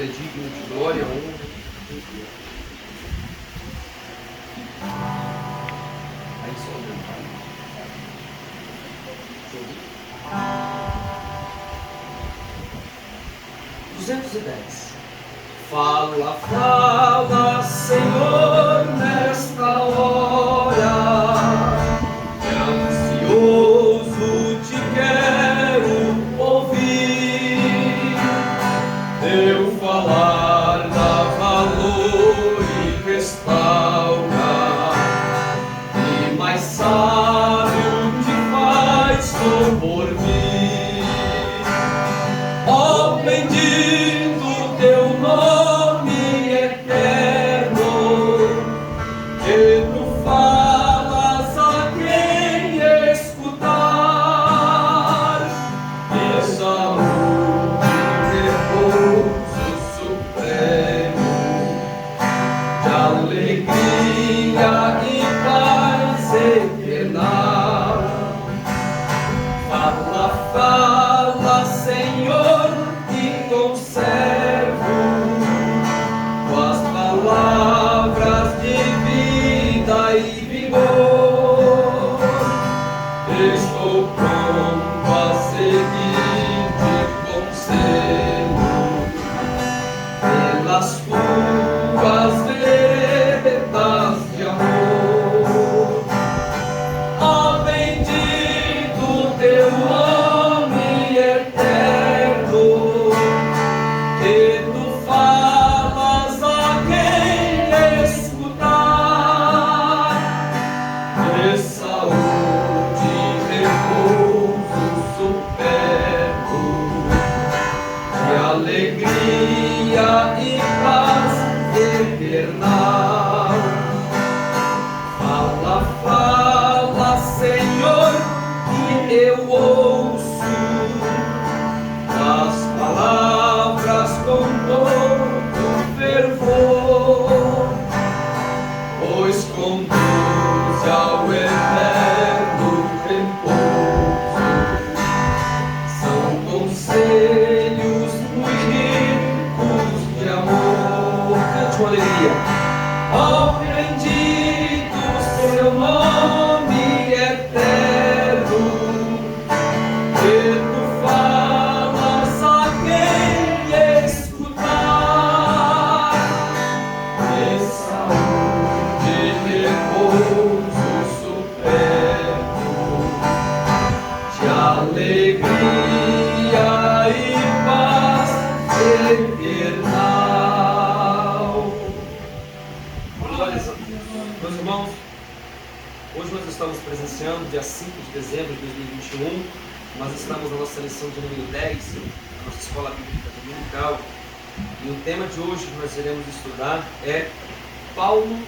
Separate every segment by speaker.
Speaker 1: Ele é digno de glória, honra. Aí só o 210. Fala, fala, Senhor, nesta hora, que ansioso te quero ouvir. Teu falar dá valor e restaura, e mais sábio te faz por mim. Ó bendito teu nome eterno, que tu falas a quem escutar, e saúde e repouso supremo, de alegria e paz eterna. Fala, fala, Senhor, e conservo tuas palavras de vida e vigor. Estou pronto a seguir-te conselho pelas tuas veredas de amor. Ó bendito teu nome eterno, que tu falas a quem escutar, de saúde e repouso superno, de alegria e paz eterna. Fala, fala, Senhor, que eu ouço as palavras com todo fervor, pois conduz ao eterno repouso. São conselhos muito ricos de amor. Cante com alegria. Ó bendito seu nome eterno, que tu falas a quem escutar, de saúde e repouso supremo, de alegria e paz eternal. Glórias a Deus. Meus irmãos, hoje nós estamos presenciando, dia 5 de dezembro de 2021, nós estamos na nossa lição de número 10, na nossa escola bíblica dominical, e o tema de hoje que nós iremos estudar é Paulo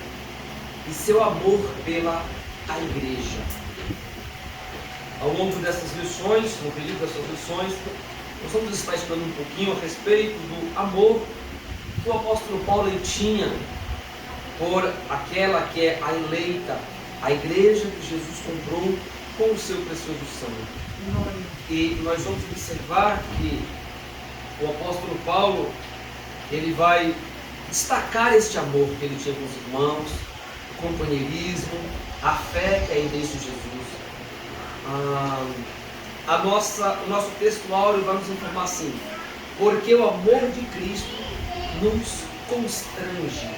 Speaker 1: e seu amor pela igreja. Ao longo dessas lições, no período dessas lições, nós vamos estar estudando um pouquinho a respeito do amor que o apóstolo Paulo tinha por aquela que é a eleita, a igreja que Jesus comprou com o seu precioso sangue. E nós vamos observar que o apóstolo Paulo, ele vai destacar este amor que ele tinha com os irmãos, o companheirismo, a fé que é em Cristo Jesus. O nosso texto áureo vai nos informar assim: porque o amor de Cristo nos constrange.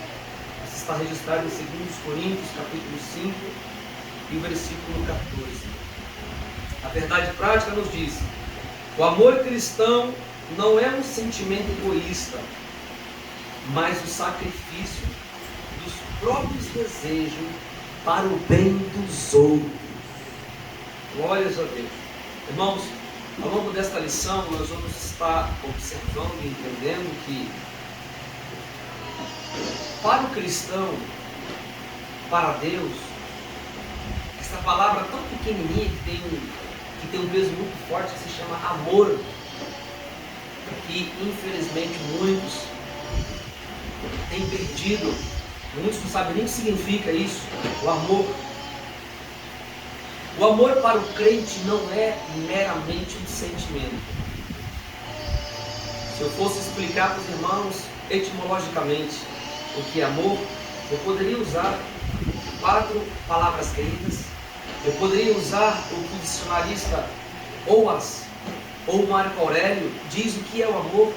Speaker 1: Isso está registrado em 2 Coríntios, capítulo 5, e o versículo 14. A verdade prática nos diz: o amor cristão não é um sentimento egoísta, mas o sacrifício dos próprios desejos para o bem dos outros. Glórias a Deus. Irmãos, ao longo desta lição nós vamos estar observando e entendendo que para o cristão, para Deus, essa palavra tão pequenininha que tem um peso muito forte, que se chama amor, que infelizmente muitos têm perdido, muitos não sabem nem o que significa isso, o amor. O amor para o crente não é meramente um sentimento. Se eu fosse explicar para os irmãos etimologicamente o que é amor, eu poderia usar 4 palavras gregas, eu poderia usar o que o dicionarista Oas ou Marco Aurélio diz o que é o amor.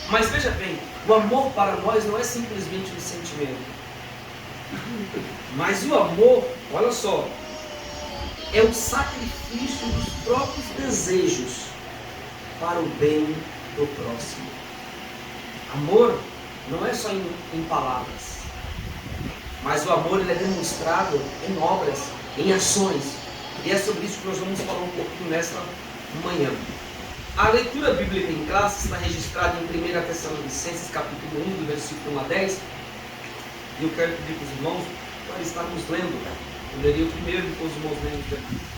Speaker 1: Mas veja bem, o amor para nós não é simplesmente um sentimento. Mas o amor, olha só, é o sacrifício dos próprios desejos para o bem do próximo. Amor não é só em palavras, mas o amor ele é demonstrado em obras, em ações. E é sobre isso que nós vamos falar um pouquinho nesta manhã. A leitura bíblica em classe está registrada em 1 Tessalonicenses capítulo 1, do versículo 1 a 10. E eu quero pedir para os irmãos para estarmos lendo. Eu leria o primeiro e depois os irmãos leem o depois.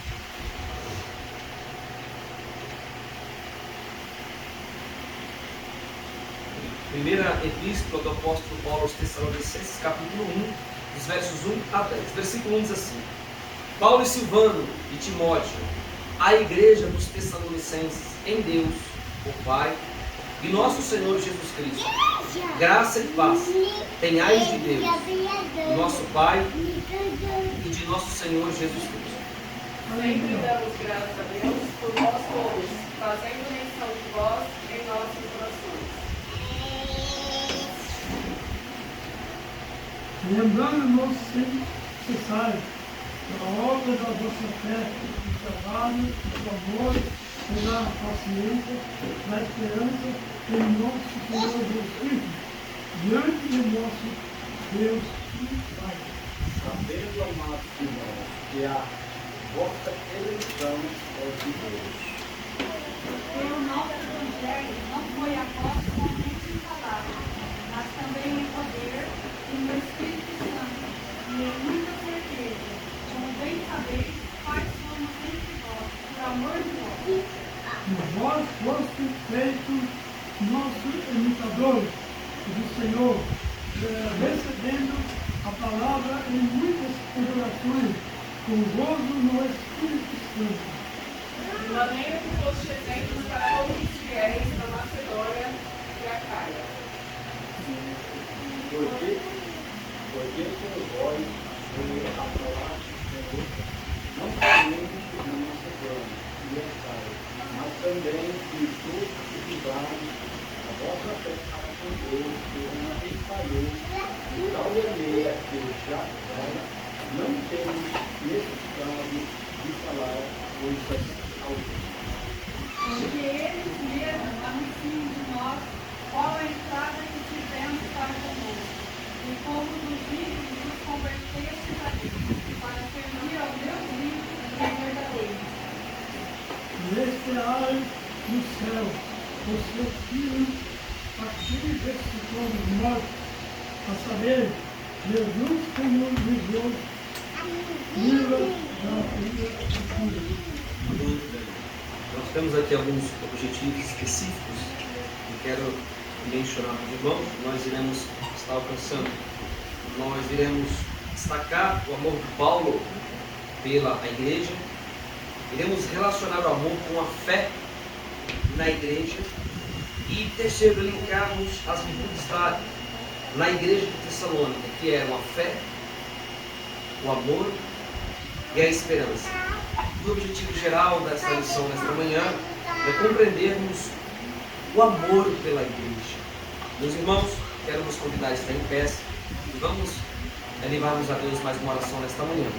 Speaker 1: Primeira epístola do apóstolo Paulo aos Tessalonicenses, capítulo 1, dos versos 1 a 10. Versículo 1 diz assim: Paulo e Silvano e Timóteo, a igreja dos Tessalonicenses, em Deus, o Pai, e nosso Senhor Jesus Cristo, graça e paz, tenhais de Deus, do nosso Pai e de nosso Senhor Jesus Cristo.
Speaker 2: Sempre damos graças a Deus por vós todos, fazendo menção de vós em nossos corações.
Speaker 3: Lembrando-nos sem cessar da obra da vossa fé, do trabalho, do amor, da paciência, da esperança em nosso Senhor Jesus Cristo, diante de nosso Deus e Pai.
Speaker 4: Sabendo, amados irmãos, que a vossa eleição é de Deus.
Speaker 5: Pelo nosso Evangelho não foi a voz somente em palavras, mas também em poder e no Espírito Santo, e em muita certeza, como bem sabeis, quais somos entre vós, por amor de vós.
Speaker 3: E vós fostes feitos nossos imitadores do Senhor, recebendo a palavra em muitas tribulações, com gozo no Espírito Santo.
Speaker 2: De maneira que foste exemplos para todos os fiéis da Macedônia e Acaia.
Speaker 4: Porque por vós foi a palavra do Senhor, não somente na Macedônia e Acaia, mas também em todos os lugares, a vossa fé para com Deus se espalhou de tal maneira que já agora não temos necessidade de falar coisas algumas.
Speaker 5: Porque eles mesmos anunciam de nós qual a entrada que tivemos para conosco, e como nos vídeos nos convertestes a Deus, para servir ao Deus vivo e verdadeiro.
Speaker 3: E esperai no céu o seu Filho, a quem ressuscitou dos mortos, a saber, Jesus que nos livrou, viva da vida futura.
Speaker 1: Muito bem. Nós temos aqui alguns objetivos específicos que quero mencionar para os irmãos. Nós iremos estar alcançando. Nós iremos destacar o amor de Paulo pela igreja. Iremos relacionar o amor com a fé na igreja. E terceiro, linkarmos as virtudes na igreja de Tessalônica, que eram a fé, o amor e a esperança. O objetivo geral dessa lição nesta manhã é compreendermos o amor pela igreja. Meus irmãos, quero nos convidar a estar em pé e vamos elevarmos a Deus mais uma oração nesta manhã.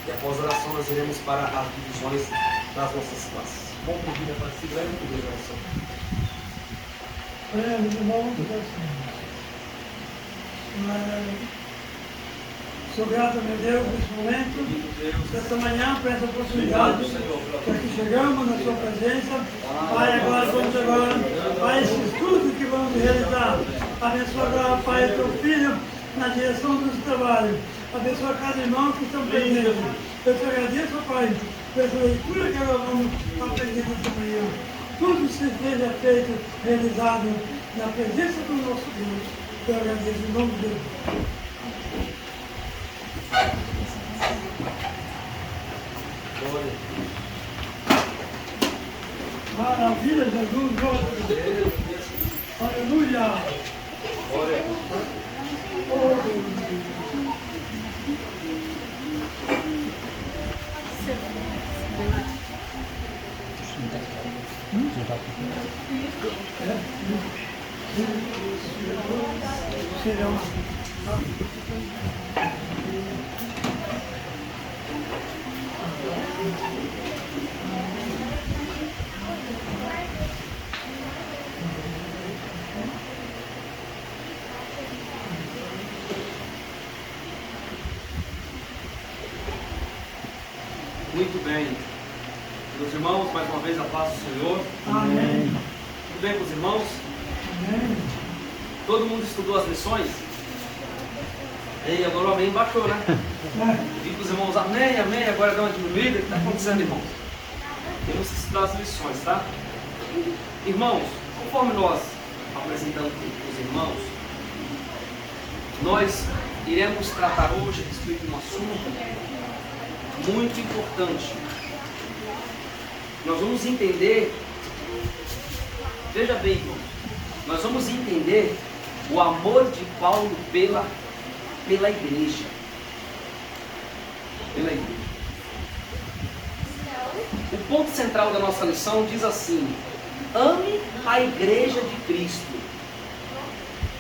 Speaker 1: E após a oração nós iremos para as divisões das nossas classes. Bom convite para se segurar e pedir oração.
Speaker 3: Meus irmãos, sou grato a meu Deus nesse momento, nesta manhã, por essa oportunidade que aqui chegamos na sua presença. Pai, agora vamos agora para esse estudo que vamos realizar. Abençoa agora, Pai, teu filho na direção dos trabalhos. Abençoa cada irmão que estão presentes. Eu te agradeço, Pai, por essa leitura que agora vamos aprender nesta manhã. Tudo seja feito, realizado na presença do nosso Deus. Eu agradeço em nome de Deus.
Speaker 1: Glória.
Speaker 3: Maravilha, Jesus. Glória a Deus. Aleluia.
Speaker 1: Glória.
Speaker 3: Oh, Deus. Serão.
Speaker 1: Muito bem. Meus irmãos, mais uma vez a paz do Senhor.
Speaker 3: Amém.
Speaker 1: Tudo bem com os irmãos?
Speaker 3: Amém.
Speaker 1: Todo mundo estudou as lições? E agora o amém baixou, né? Vi que os irmãos, amém, amém, agora deu uma diminuída. O que está acontecendo, irmãos? Temos que estudar as lições, tá? Irmãos, conforme nós apresentamos para os irmãos, nós iremos tratar hoje a respeito de um assunto muito importante. Nós vamos entender, veja bem, irmãos, nós vamos entender o amor de Paulo pela igreja. Pela igreja. O ponto central da nossa lição diz assim: ame a igreja de Cristo.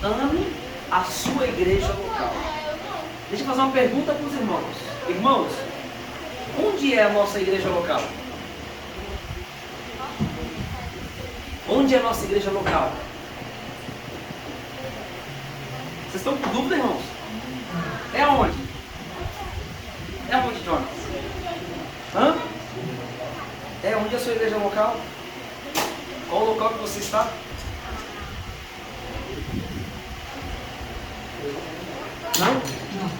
Speaker 1: Ame a sua igreja local. Deixa eu fazer uma pergunta para os irmãos. Irmãos, onde é a nossa igreja local? Onde é a nossa igreja local? Vocês estão com dúvida, irmãos? É aonde? É aonde, Jonas? Hã? É onde é a sua igreja local? Qual o local que você está? Não? Não.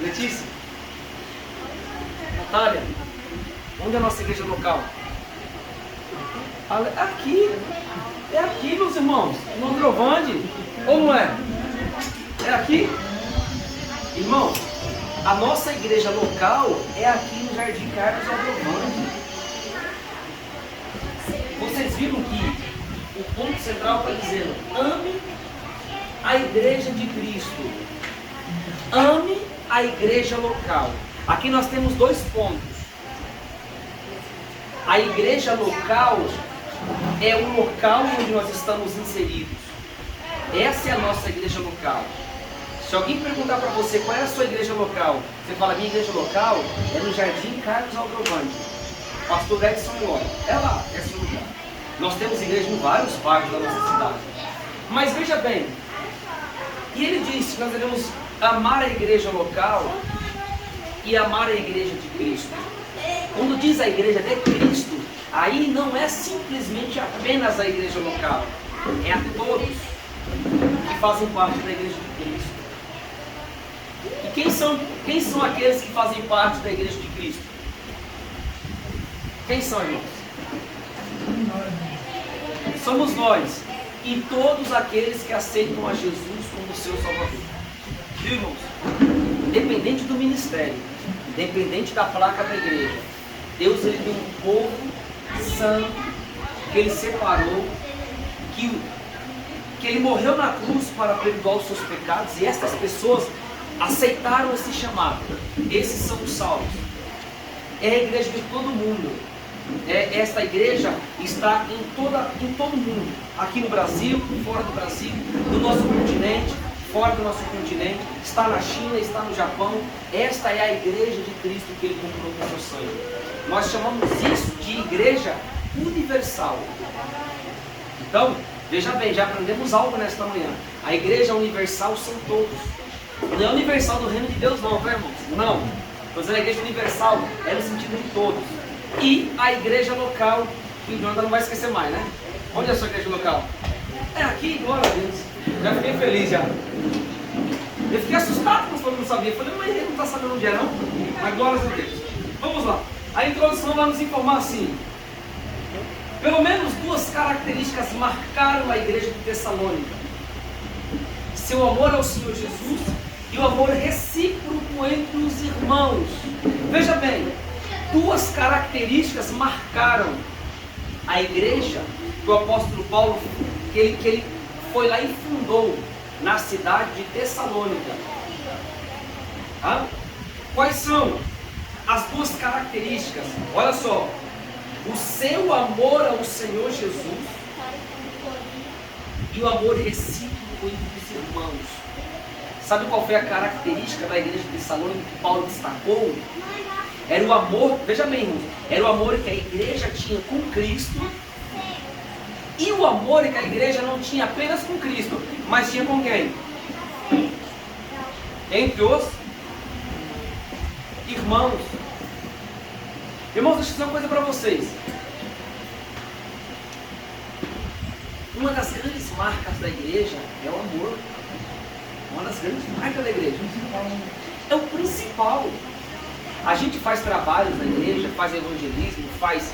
Speaker 1: Letícia? Natália? Onde é a nossa igreja local? Aqui. É aqui, meus irmãos. No Androvande. Ou não é? É aqui? Irmão, a nossa igreja local é aqui no Jardim Carlos Androvande. Vocês viram que o ponto central está dizendo: ame a igreja de Cristo. Ame a igreja local. Aqui nós temos dois pontos. A igreja local é o local onde nós estamos inseridos. Essa é a nossa igreja local. Se alguém perguntar para você qual é a sua igreja local, você fala: minha igreja local é no Jardim Carlos Aldrovande, Pastor Edson Lora. É lá, é esse lugar. Nós temos igreja em vários bairros da nossa cidade. Mas veja bem, e ele disse que nós devemos amar a igreja local e amar a igreja de Cristo. Quando diz a igreja de Cristo, aí não é simplesmente apenas a igreja local, é a todos que fazem parte da igreja de Cristo. E quem são aqueles que fazem parte da igreja de Cristo? Quem são, irmãos? Somos nós e todos aqueles que aceitam a Jesus como seu Salvador. Viu, irmãos? Independente do ministério, independente da placa da igreja, Deus, ele tem um povo santo que ele separou, que ele morreu na cruz para perdoar os seus pecados, e essas pessoas aceitaram esse chamado. Esses são os salvos. É a igreja de todo mundo. Esta igreja está em todo mundo, aqui no Brasil, fora do Brasil, no nosso continente, fora do nosso continente, está na China, está no Japão. Esta é a igreja de Cristo que ele comprou com o seu sangue. Nós chamamos isso de igreja universal. Então, veja bem, já aprendemos algo nesta manhã. A igreja universal são todos. Não é universal do reino de Deus não, tá, irmãos? Não. Estou dizendo a igreja universal é no sentido de todos. E a igreja local, que o Jonathan não vai esquecer mais, né? Onde é a sua igreja local? É aqui, glória a Deus. Já fiquei feliz já. Eu fiquei assustado quando eu não sabia. Eu falei, mas ele não está sabendo onde é não? Mas glórias a Deus. Vamos lá. A introdução vai nos informar assim: pelo menos duas características marcaram a igreja de Tessalônica: seu amor ao Senhor Jesus e o amor recíproco entre os irmãos. Veja bem, duas características marcaram a igreja que o apóstolo Paulo, que ele foi lá e fundou na cidade de Tessalônica. Quais são as duas características? Olha só, o seu amor ao Senhor Jesus e o amor recíproco entre os irmãos. Sabe qual foi a característica da igreja de Tessalônica que Paulo destacou? Era o amor, veja bem, irmãos, era o amor que a igreja tinha com Cristo, e o amor que a igreja não tinha apenas com Cristo, mas tinha com quem? Entre os irmãos. Irmãos, deixa eu dizer uma coisa para vocês. Uma das grandes marcas da igreja é o amor. Uma das grandes marcas da igreja é o principal. A gente faz trabalhos na igreja, faz evangelismo, faz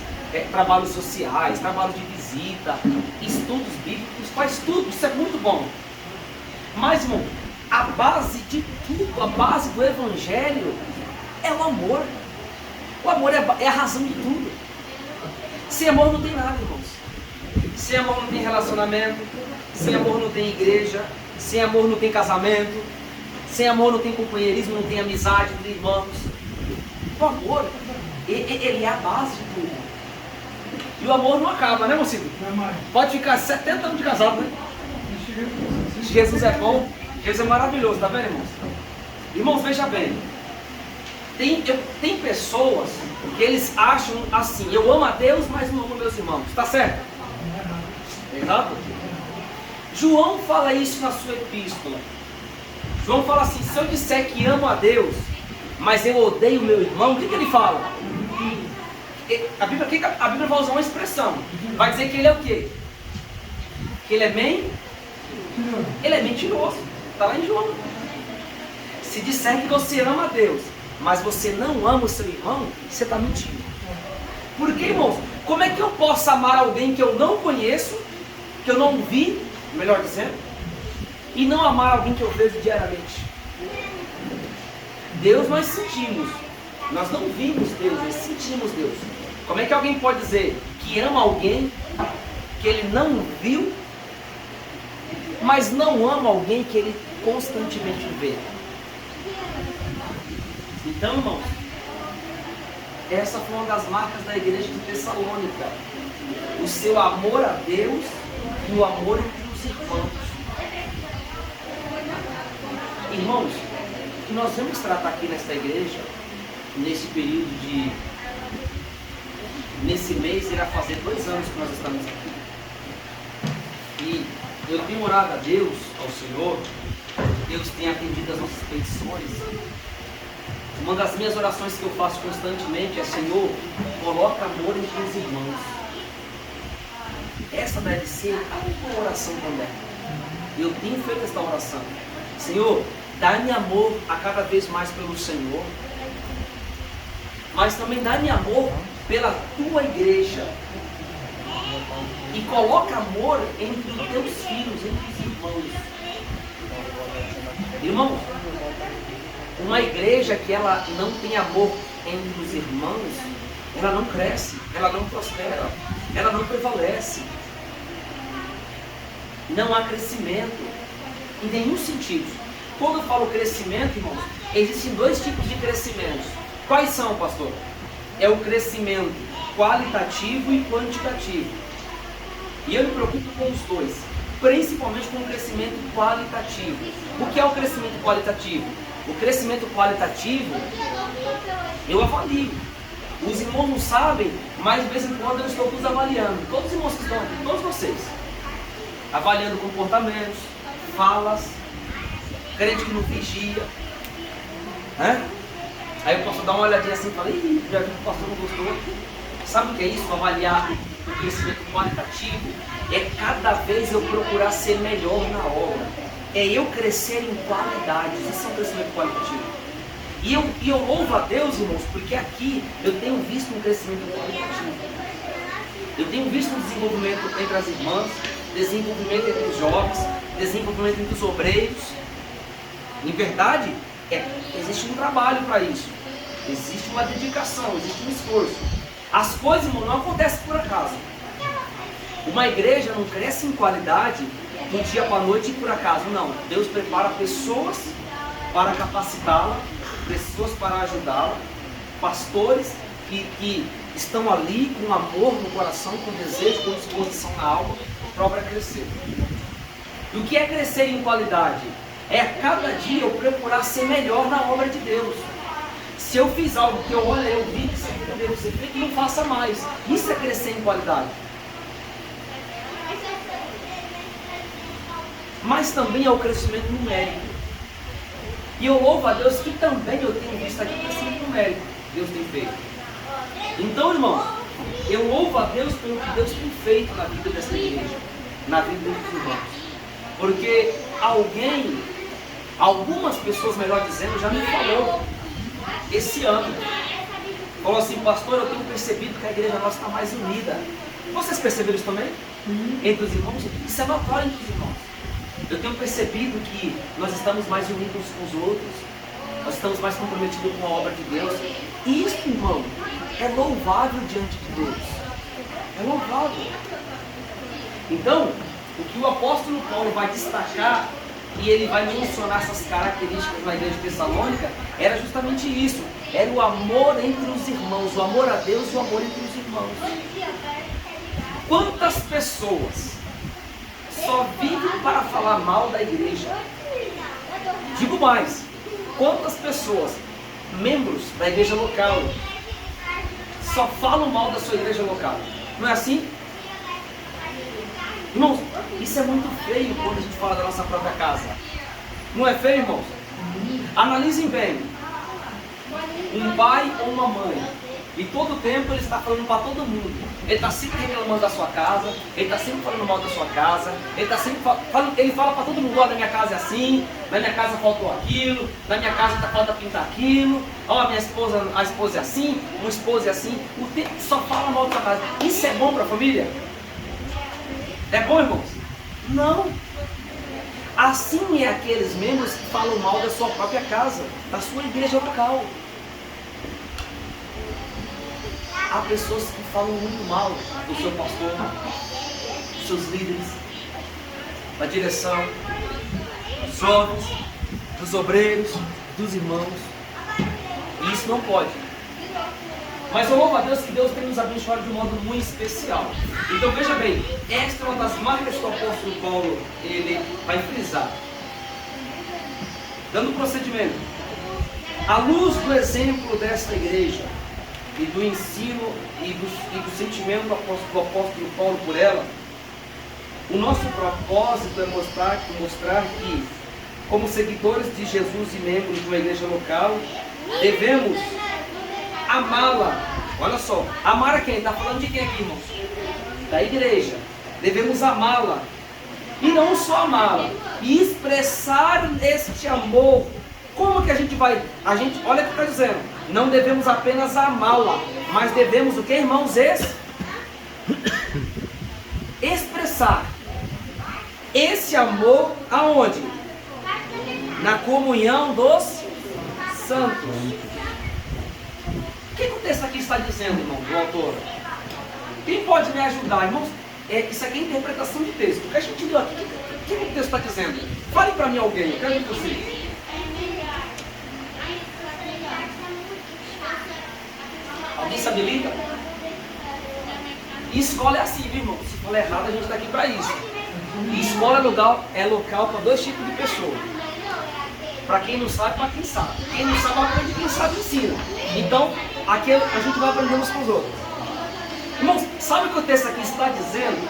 Speaker 1: trabalhos sociais, trabalhos de visita, estudos bíblicos, faz tudo, isso é muito bom. Mas, irmão, a base de tudo, a base do evangelho é o amor. O amor é a razão de tudo. Sem amor não tem nada, irmãos. Sem amor não tem relacionamento, sem amor não tem igreja, sem amor não tem casamento, sem amor não tem companheirismo, não tem amizade entre irmãos. O amor, ele é a base de tudo. E o amor não acaba, né, mocinho? Pode ficar 70 anos de casado, né? Jesus é bom, Jesus é maravilhoso, tá vendo, irmãos? Irmãos, veja bem. Tem pessoas que eles acham assim: eu amo a Deus, mas não amo meus irmãos. Tá certo? Errado? João fala isso na sua epístola. João fala assim: se eu disser que amo a Deus, mas eu odeio meu irmão, o que ele fala? A Bíblia vai usar uma expressão. Vai dizer que ele é o quê? Que ele é mentiroso. Está lá em João. Se disser que você ama a Deus, mas você não ama o seu irmão, você está mentindo. Porque, irmãos, como é que eu posso amar alguém que eu não conheço, que eu não vi, melhor dizendo, e não amar alguém que eu vejo diariamente? Deus nós sentimos, nós não vimos Deus, nós sentimos Deus. Como é que alguém pode dizer que ama alguém que ele não viu, mas não ama alguém que ele constantemente vê? Então, irmãos, essa foi uma das marcas da igreja de Tessalônica: o seu amor a Deus e o amor entre os irmãos. Irmãos, o que nós vamos tratar aqui nesta igreja, nesse período de... Nesse mês irá fazer 2 anos que nós estamos aqui. E eu tenho orado a Deus, ao Senhor. Deus tem atendido as nossas petições. Uma das minhas orações que eu faço constantemente é: Senhor, coloca amor entre os irmãos. Essa deve ser a tua oração também. Eu tenho feito esta oração: Senhor, dá-me amor a cada vez mais pelo Senhor, mas também dá-me amor pela tua igreja, e coloca amor entre os teus filhos, entre os irmãos. Irmãos, uma igreja que ela não tem amor entre os irmãos, ela não cresce, ela não prospera, ela não prevalece. Não há crescimento em nenhum sentido. Quando eu falo crescimento, irmãos, existem 2 tipos de crescimentos. Quais são, pastor? É o crescimento qualitativo e quantitativo. E eu me preocupo com os dois, principalmente com o crescimento qualitativo. O que é o crescimento qualitativo? O crescimento qualitativo, eu avalio. Os irmãos não sabem, mas de vez em quando eu estou os avaliando. Todos os irmãos que estão aqui, todos vocês, avaliando comportamentos, falas, crente que não vigia, né? Aí eu posso dar uma olhadinha assim e falar: ih, já vi que o pastor não gostou. Sabe o que é isso? Avaliar o crescimento qualitativo é cada vez eu procurar ser melhor na obra. É eu crescer em qualidade. Isso é um crescimento qualitativo. E eu louvo a Deus, irmãos, porque aqui eu tenho visto um crescimento qualitativo. Eu tenho visto um desenvolvimento entre as irmãs, desenvolvimento entre os jovens, desenvolvimento entre os obreiros. Em verdade, existe um trabalho para isso. Existe uma dedicação, existe um esforço. As coisas, irmão, não acontecem por acaso. Uma igreja não cresce em qualidade do dia para a noite e por acaso, não. Deus prepara pessoas para capacitá-la, pessoas para ajudá-la, pastores que estão ali com amor no coração, com desejo, com disposição na alma, para crescer. E o que é crescer em qualidade? É a cada dia eu procurar ser melhor na obra de Deus. Se eu fiz algo que eu vi que isso aqui deve ser feito, não faça mais. Isso é crescer em qualidade. Mas também é o crescimento numérico. E eu louvo a Deus que também eu tenho visto aqui o crescimento numérico que Deus tem feito. Então, irmãos, eu louvo a Deus pelo que Deus tem feito na vida dessa igreja, na vida dos irmãos. Porque algumas pessoas, melhor dizendo, já me falou esse ano. Falou assim: pastor, eu tenho percebido que a igreja nossa está mais unida. Vocês perceberam isso também? Entre os irmãos? Isso é notório entre os irmãos. Eu tenho percebido que nós estamos mais unidos uns com os outros. Nós estamos mais comprometidos com a obra de Deus. E isso, irmão, é louvável diante de Deus. É louvável. Então, o que o apóstolo Paulo vai destacar, e ele vai mencionar essas características na igreja de Tessalônica, era justamente isso. Era o amor entre os irmãos, o amor a Deus e o amor entre os irmãos. Quantas pessoas só vivem para falar mal da igreja? Digo mais, quantas pessoas, membros da igreja local, só falam mal da sua igreja local? Não é assim? Irmãos, isso é muito feio quando a gente fala da nossa própria casa. Não é feio, irmãos? Analisem bem. Um pai ou uma mãe, e todo tempo ele está falando para todo mundo. Ele está sempre reclamando da sua casa, ele está sempre falando mal da sua casa, ele está sempre ele fala para todo mundo: ó, na minha casa é assim, na minha casa faltou aquilo, na minha casa falta pintar aquilo, ó, a esposa é assim, o esposo é assim. O tempo só fala mal da sua casa. Isso é bom para a família? É bom, irmãos? Não. Assim é aqueles membros que falam mal da sua própria casa, da sua igreja local. Há pessoas que falam muito mal do seu pastor, dos seus líderes, da direção, dos jovens, dos obreiros, dos irmãos. E isso não pode. Mas eu louvo a Deus que Deus tem nos abençoado de um modo muito especial. Então veja bem, esta é uma das marcas que o apóstolo Paulo ele vai frisar. Dando procedimento. À luz do exemplo desta igreja e do ensino e do sentimento do apóstolo Paulo por ela, o nosso propósito é mostrar que, como seguidores de Jesus e membros de uma igreja local, devemos amá-la. Olha só, amar a quem? Está falando de quem aqui, irmãos? Da igreja. Devemos amá-la. E não só amá-la, e expressar este amor. Como que a gente vai? Olha o que está dizendo. Não devemos apenas amá-la, mas devemos o que, irmãos? Expressar esse amor aonde? Na comunhão dos santos. O que o texto aqui está dizendo, irmão, do autor? Quem pode me ajudar, irmãos? Isso aqui é interpretação de texto. O que a gente viu aqui, o que o texto está dizendo? Fale para mim alguém, eu quero ver vocês. Alguém se habilita? E escola é assim, viu, irmão? Se for errado, a gente está aqui para isso. E escola é local para dois tipos de pessoas. Para quem não sabe, para quem sabe. Quem não sabe, aprende, quem sabe, ensina. Então, aqui a gente vai aprender uns com os outros. Irmãos, sabe o que o texto aqui está dizendo?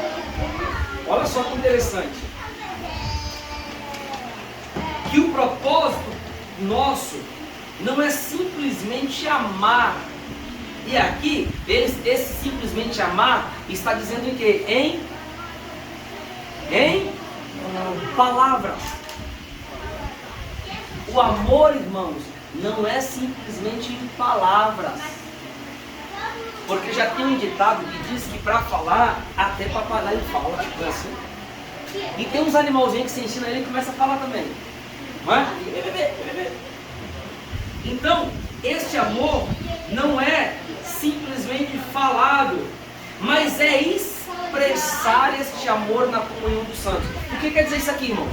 Speaker 1: Olha só que interessante. Que o propósito nosso não é simplesmente amar. E aqui, esse simplesmente amar está dizendo em quê? Em palavras. O amor, irmãos, não é simplesmente em palavras. Porque já tem um ditado que diz que para falar, até papagaio fala. Tipo assim. E tem uns animalzinhos que você ensina ele e começa a falar também. Não é? Então, este amor não é simplesmente falado, mas é expressado. expressar este amor na comunhão dos santos. O que quer dizer isso aqui, irmãos?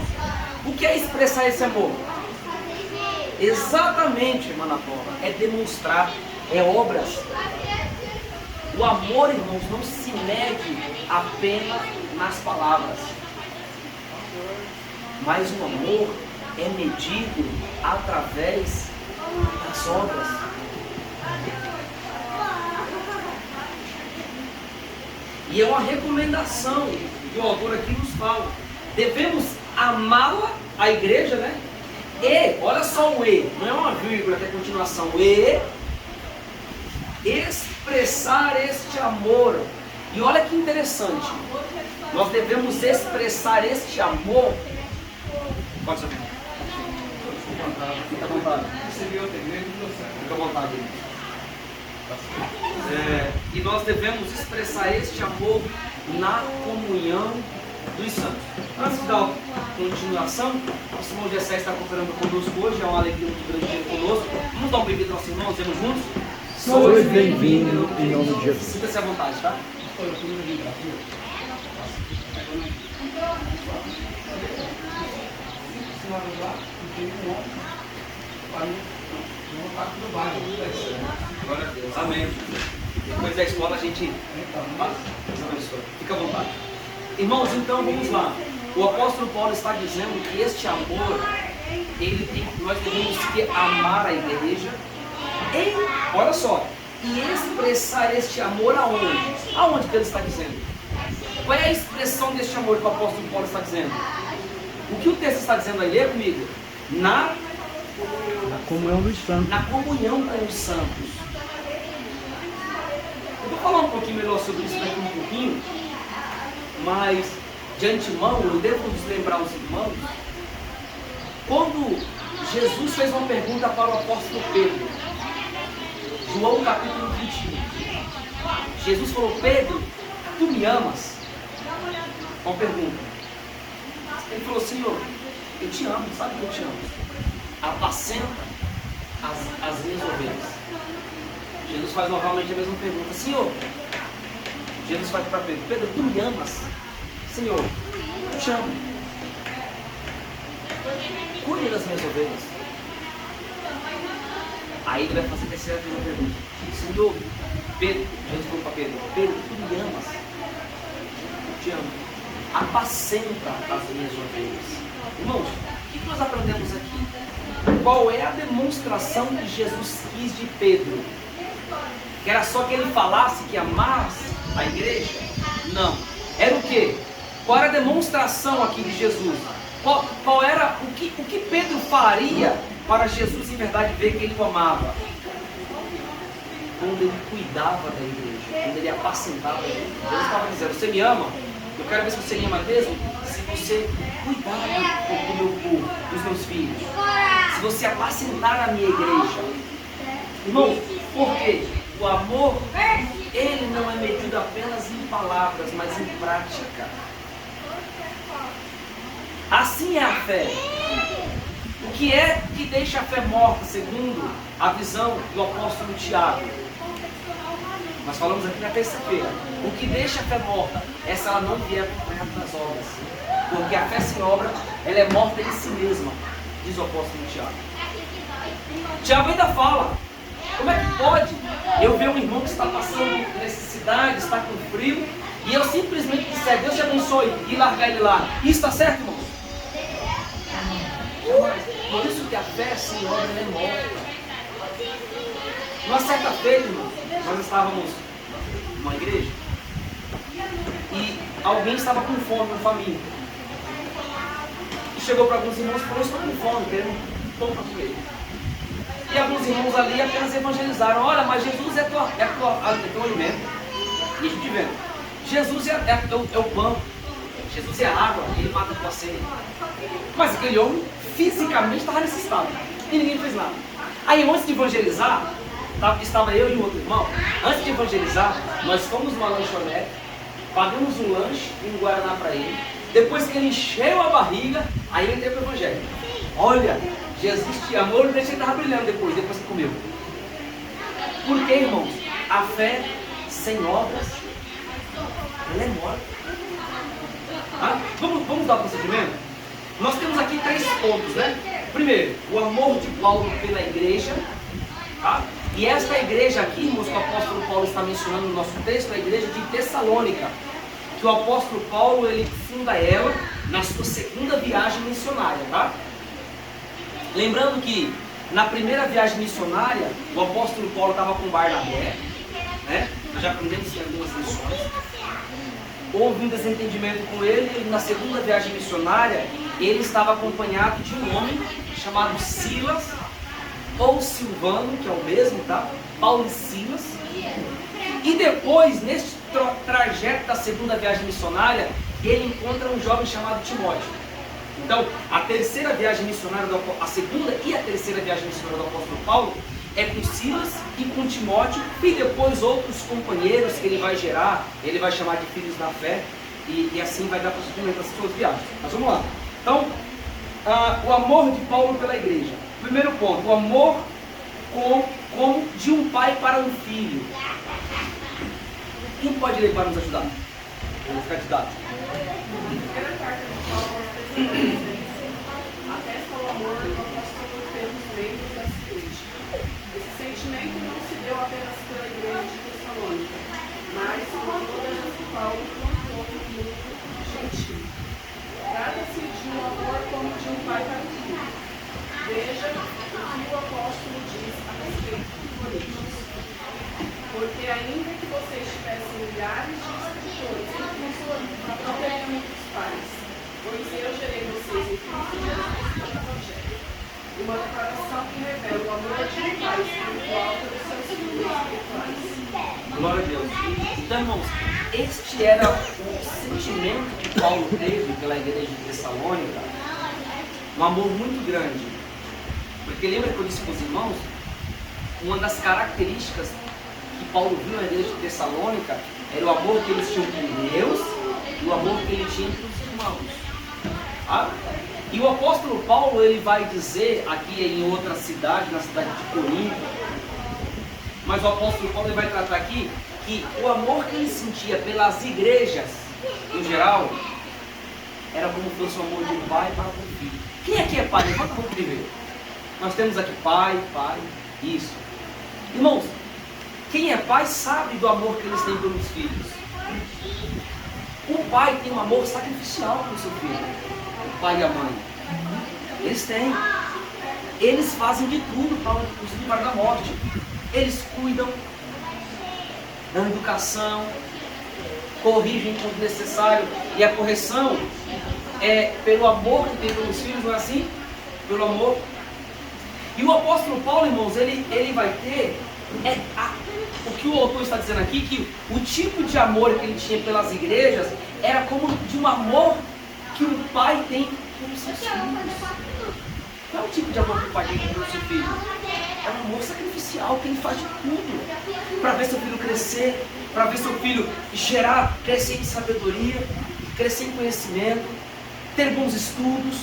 Speaker 1: O que é expressar esse amor? Exatamente, irmã Ana Paula, é demonstrar, é obras. O amor, irmãos, não se mede apenas nas palavras, mas o amor é medido através das obras. E é uma recomendação que o autor aqui nos fala. Devemos amá-la, a igreja, né? E, olha só o E, não é uma vírgula, é a continuação. E expressar este amor. E olha que interessante. Nós devemos expressar este amor. Pode ser. Fica à vontade. Fica à vontade. E nós devemos expressar este amor na comunhão dos santos. Antes de dar continuação, nosso irmão Gessé está cooperando conosco hoje, é uma alegria muito grande ter conosco. Vamos dar um bem-vindo ao nosso irmão, dizemos juntos?
Speaker 6: Sois bem-vindo em nome de Jesus.
Speaker 1: Sinta-se à vontade, tá? Glória a Deus, amém. Depois da escola a gente fica à vontade. Irmãos, então vamos lá. O apóstolo Paulo está dizendo que este amor, nós devemos que amar a igreja, olha só, e expressar este amor aonde? Aonde que ele está dizendo? Qual é a expressão deste amor que o apóstolo Paulo está dizendo? O que o texto está dizendo aí, lê comigo? Na
Speaker 6: comunhão dos santos.
Speaker 1: Na comunhão com os santos. Eu vou falar um pouquinho melhor sobre isso daqui um pouquinho, mas de antemão eu devo nos lembrar os irmãos, quando Jesus fez uma pergunta para o apóstolo Pedro, João capítulo 21. Jesus falou: Pedro, tu me amas? Uma pergunta. Ele falou: Senhor, eu te amo, sabe que eu te amo. Apacenta as minhas ovelhas. Jesus faz novamente a mesma pergunta: Senhor, Jesus faz para Pedro: Pedro, tu me amas? Senhor, eu te amo. Cuide das minhas ovelhas. Aí ele vai fazer a terceira pergunta: Senhor, Pedro, Jesus falou para Pedro: Pedro, tu me amas? Eu te amo. Apacenta as minhas ovelhas. Irmãos, o que nós aprendemos aqui? Qual é a demonstração que Jesus quis de Pedro? Que era só que ele falasse que amasse a igreja? Não. Era o quê? Qual era a demonstração aqui de Jesus? Qual era o que Pedro faria para Jesus em verdade ver que ele o amava? Quando ele cuidava da igreja, quando ele apacentava a igreja. Jesus estava dizendo: você me ama? Eu quero ver se você me ama mesmo se você cuidar do meu povo, dos meus filhos. Se você apacentar a minha igreja. Irmão, por quê? O amor, ele não é medido apenas em palavras, mas em prática. Assim é a fé. O que é que deixa a fé morta, segundo a visão do apóstolo Tiago? Nós falamos aqui na terça-feira. O que deixa a fé morta é se ela não vier por perto das obras. Porque a fé sem obra, ela é morta em si mesma, diz o apóstolo Tiago. Tiago ainda fala: como é que pode eu ver um irmão que está passando necessidade, está com frio, e eu simplesmente disser: Deus te abençoe, e largar ele lá? Isso está certo, irmão? Por isso que a fé sem obra é morta. Numa certa feita, irmão, nós estávamos numa igreja e alguém estava com fome, um faminto. E chegou para alguns irmãos e falou: estou com fome, querendo pão para comer. E alguns irmãos ali apenas evangelizaram: olha, mas Jesus é teu alimento. E a gente vendo: Jesus é o pão, Jesus é a água, ele mata a tua sede. Mas aquele homem fisicamente estava necessitado e ninguém fez nada. Aí, antes de evangelizar, estava eu e um outro irmão. Antes de evangelizar, nós fomos numa lanchonete, pagamos um lanche e um guaraná para ele. Depois que ele encheu a barriga, aí eu entrei para o evangelho. Olha, Jesus te amou, ele estava brilhando depois que comeu. Por quê, irmãos? A fé sem obras, ela é morta. Tá? Vamos dar procedimento? Nós temos aqui 3 pontos, né? Primeiro, o amor de Paulo pela igreja. Tá? E esta igreja aqui, irmãos, que o apóstolo Paulo está mencionando no nosso texto, é a igreja de Tessalônica, que o apóstolo Paulo ele funda ela na sua segunda viagem missionária, tá? Lembrando que na primeira viagem missionária, o apóstolo Paulo estava com Barnabé, né? Nós já aprendemos em algumas lições. Houve um desentendimento com ele, e na segunda viagem missionária, ele estava acompanhado de um homem chamado Silas, ou Silvano, que é o mesmo, tá? Paulo e Silas. E depois, neste trajeto da segunda viagem missionária, ele encontra um jovem chamado Timóteo. Então, a terceira viagem missionária, a segunda e a terceira viagem missionária do apóstolo Paulo é com Silas e com Timóteo, e depois outros companheiros que ele vai gerar, ele vai chamar de filhos da fé, e assim vai dar prosseguimento às suas viagens. Mas vamos lá. Então, o amor de Paulo pela igreja. Primeiro ponto, o amor como de um pai para um filho. Quem pode ler para nos ajudar? Vamos ficar de dados.
Speaker 2: Primeira carta de Paulo aos Tessalonicenses, atesta o amor do apóstolo pelos membros dessa igreja. Esse sentimento não se deu apenas pela igreja de Tessalônica, mas por toda a Paulo plantou no mundo gentil. Trata-se de um amor como de um pai para um filho. Veja o que o apóstolo diz a respeito de Coríntios. Porque ainda que vocês tivessem milhares de escritores acompanhando os pais, pois eu gerei vocês em Cristo Jesus pelo Evangelho. Uma declaração que revela o amor de um pai espiritual pelos seus filhos espirituais.
Speaker 1: Glória a Deus. Então, irmãos, este era o sentimento que Paulo teve pela igreja de Tessalônica, um amor muito grande. Porque lembra que eu disse para os irmãos, uma das características que Paulo viu na igreja de Tessalônica era o amor que eles tinham com Deus e o amor que ele tinha com os irmãos. Tá? E o apóstolo Paulo ele vai dizer aqui em outra cidade, na cidade de Corinto, mas o apóstolo Paulo ele vai tratar aqui que o amor que ele sentia pelas igrejas, em geral, era como se fosse o amor de um pai para um filho. Quem aqui é pai? Levanta a mão primeiro. Nós temos aqui pai, isso. Irmãos, quem é pai sabe do amor que eles têm pelos filhos. O pai tem um amor sacrificial pelo seu filho. O pai e a mãe. Eles têm. Eles fazem de tudo para os livrar da morte. Eles cuidam, dão educação, corrigem quando necessário. E a correção é pelo amor que tem pelos filhos, não é assim? Pelo amor. E o apóstolo Paulo, irmãos, ele vai ter o que o autor está dizendo aqui, que o tipo de amor que ele tinha pelas igrejas era como de um amor que um pai tem pelos seus filhos. Qual é o tipo de amor que o pai tem pelo seu filho? É um amor sacrificial, que ele faz de tudo para ver seu filho crescer, para ver seu filho crescer em sabedoria, crescer em conhecimento, ter bons estudos,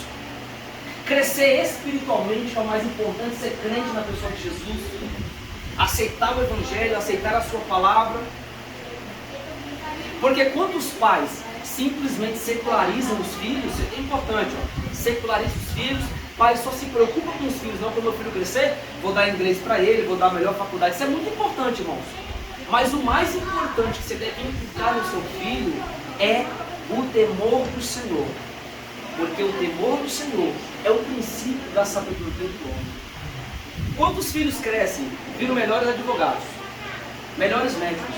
Speaker 1: crescer espiritualmente, que é o mais importante, ser crente na pessoa de Jesus, aceitar o Evangelho, aceitar a sua palavra. Porque quando os pais simplesmente secularizam os filhos, é importante, secularizam os filhos, pai só se preocupa com os filhos, não, quando o meu filho crescer, vou dar inglês para ele, vou dar a melhor faculdade. Isso é muito importante, irmãos. Mas o mais importante que você deve inculcar no seu filho é o temor do Senhor. Porque o temor do Senhor é o princípio da sabedoria do homem. Quantos filhos crescem, viram melhores advogados, melhores médicos,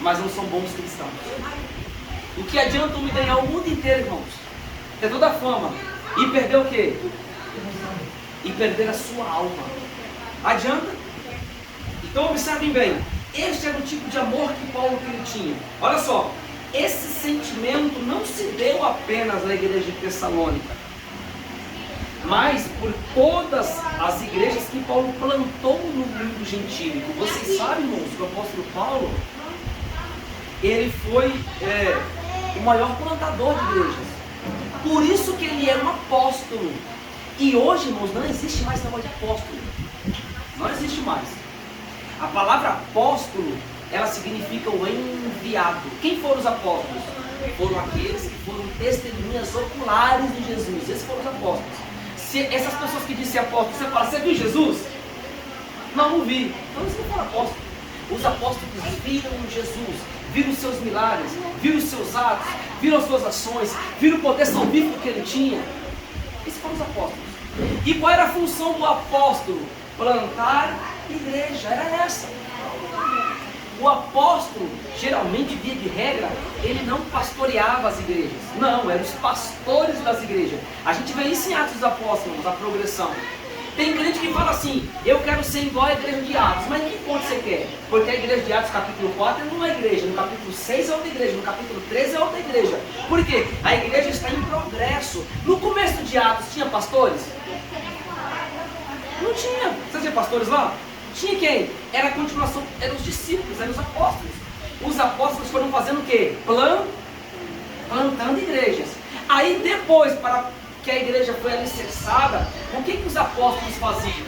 Speaker 1: mas não são bons cristãos? O que adianta me ganhar o mundo inteiro, irmãos? Ter toda a fama e perder o quê? E perder a sua alma. Adianta? Então observem bem, este era o tipo de amor que Paulo tinha. Olha só, esse sentimento não se deu apenas na igreja de Tessalônica, mas por todas as igrejas que Paulo plantou no mundo gentílico. Vocês sabem, irmãos, que o apóstolo Paulo, ele foi o maior plantador de igrejas. Por isso que ele é um apóstolo. E hoje, irmãos, não existe mais esse negócio de apóstolo. Não existe mais. A palavra apóstolo, ela significa o enviado. Quem foram os apóstolos? foram aqueles que foram testemunhas oculares de Jesus. Esses foram os apóstolos. Se essas pessoas que dizem apóstolos, você fala, você viu Jesus? Não vi. Então eles não foram apóstolos. Os apóstolos viram Jesus, viram os seus milagres, viram os seus atos, viram as suas ações, viram o poder salvífico que ele tinha. Esses foram os apóstolos. E qual era a função do apóstolo? Plantar igreja, era essa. O apóstolo, geralmente, via de regra, ele não pastoreava as igrejas. Não, eram os pastores das igrejas. A gente vê isso em Atos dos Apóstolos, a progressão. Tem crente que fala assim, eu quero ser igual à igreja de Atos. Mas em que ponto você quer? Porque a igreja de Atos, capítulo 4, é uma igreja. No capítulo 6 é outra igreja. No capítulo 13 é outra igreja. Por quê? A igreja está em progresso. No começo de Atos, tinha pastores? Não tinha. Você tinha pastores lá? Tinha quem? Era a continuação, eram os discípulos, eram os apóstolos. Os apóstolos foram fazendo o quê? Plantando igrejas. Aí depois, para que a igreja foi alicerçada, o que os apóstolos faziam?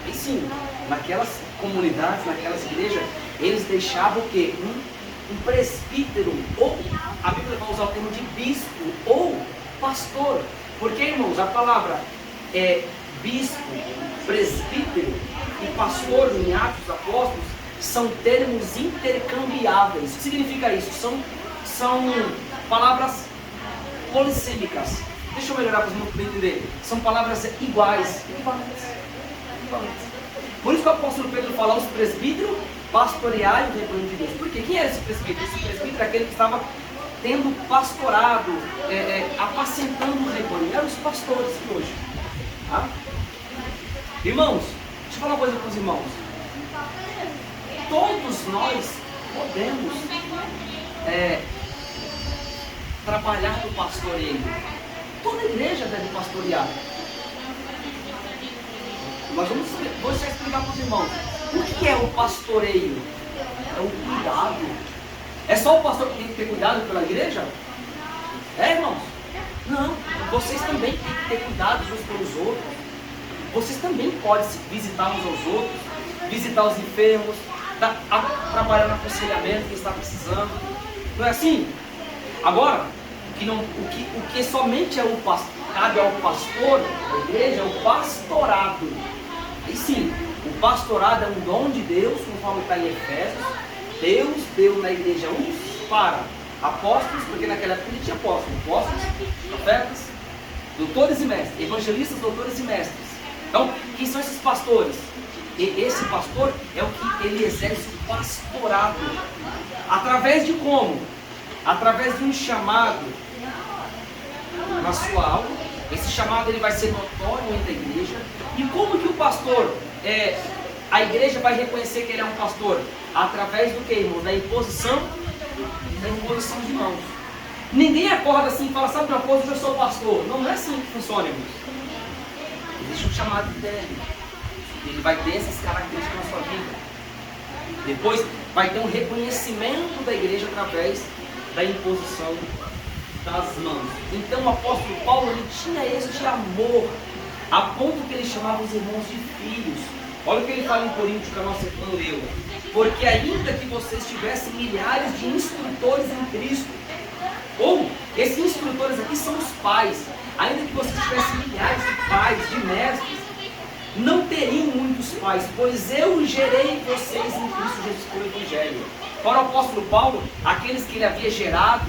Speaker 1: E sim, naquelas comunidades, naquelas igrejas, eles deixavam o quê? Um presbítero, ou a Bíblia vai usar o termo de bispo, ou pastor. Porque, irmãos, a palavra bispo, presbítero e pastor em Atos dos Apóstolos são termos intercambiáveis. O que significa isso? São palavras polissêmicas. Deixa eu melhorar para os irmãos entenderem. São palavras iguais. Por isso que o apóstolo Pedro fala os presbíteros pastorearem o rebanho de Deus. Por quê? Quem era esse presbítero? Esse presbítero é aquele que estava tendo pastorado, apacentando o rebanho. Eram os pastores de hoje. Tá? Irmãos, deixa eu falar uma coisa para os irmãos. Todos nós podemos trabalhar no pastoreio. Toda igreja deve pastorear. Mas vou explicar para os irmãos. O que é o pastoreio? É o cuidado. É só o pastor que tem que ter cuidado pela igreja? Irmãos? Não. Vocês também têm que ter cuidado uns pelos outros. Vocês também podem visitar uns aos outros, visitar os enfermos, trabalhar no aconselhamento que está precisando. Não é assim? Agora, o que somente cabe ao pastor da igreja é o pastorado. E sim, o pastorado é um dom de Deus, conforme está em Efésios. Deus deu na igreja uns para apóstolos, porque naquela época ele tinha apóstolos, profetas, doutores e mestres, evangelistas, doutores e mestres. Então, quem são esses pastores? E esse pastor é o que ele exerce o pastorado. Através de como? Através de um chamado na sua alma. Esse chamado ele vai ser notório entre a igreja. E como que o pastor, a igreja vai reconhecer que ele é um pastor? Através do que, irmão? Da imposição de mãos. Ninguém acorda assim e fala, sabe uma coisa, eu sou pastor. Não é assim que funciona, irmãos. Existe um chamado dele. Ele vai ter essas características na sua vida. Depois vai ter um reconhecimento da igreja através da imposição das mãos. Então o apóstolo Paulo ele tinha este amor, a ponto que ele chamava os irmãos de filhos. Olha o que ele fala em Coríntios, que a nossa irmã leu. Porque ainda que vocês tivessem milhares de instrutores em Cristo, ou esses instrutores aqui são os pais, ainda que vocês tivessem milhares de pais, de mestres, não teriam muitos pais, pois eu gerei vocês em Cristo Jesus pelo Evangelho. Para o apóstolo Paulo, aqueles que ele havia gerado,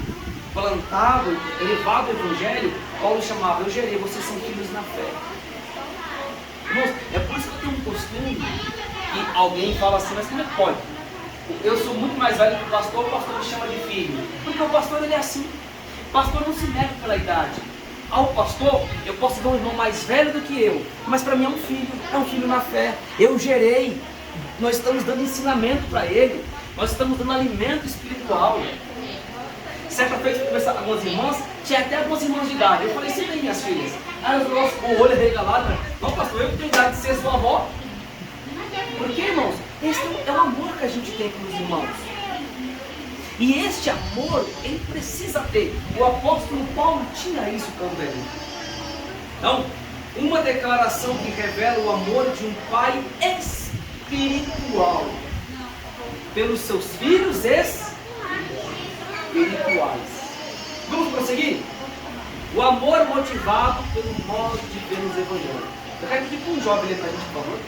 Speaker 1: plantado, elevado o Evangelho, Paulo chamava, eu gerei, vocês são filhos na fé. Irmãos, é por isso que eu tenho um costume que alguém fala assim, mas como é que pode? Eu sou muito mais velho que o pastor me chama de filho. Porque o pastor ele é assim. O pastor não se mede pela idade. Ao pastor, eu posso ver um irmão mais velho do que eu, mas para mim é um filho na fé. Eu gerei, nós estamos dando ensinamento para ele, nós estamos dando alimento espiritual. Certa vez eu conversava com algumas irmãs, tinha até algumas irmãs de idade. Eu falei, sim, minhas filhas. Aí eu falei, com o olho regalado, não pastor, eu tenho idade de ser sua avó. Por quê, irmãos? Esse é o amor que a gente tem com os irmãos. E este amor, ele precisa ter. O apóstolo Paulo tinha isso também. Então, uma declaração que revela o amor de um pai espiritual pelos seus filhos espirituais. Vamos prosseguir? O amor motivado pelo modo de ver nos evangelhos. Eu quero pedir para um jovem ler para a gente, por favor.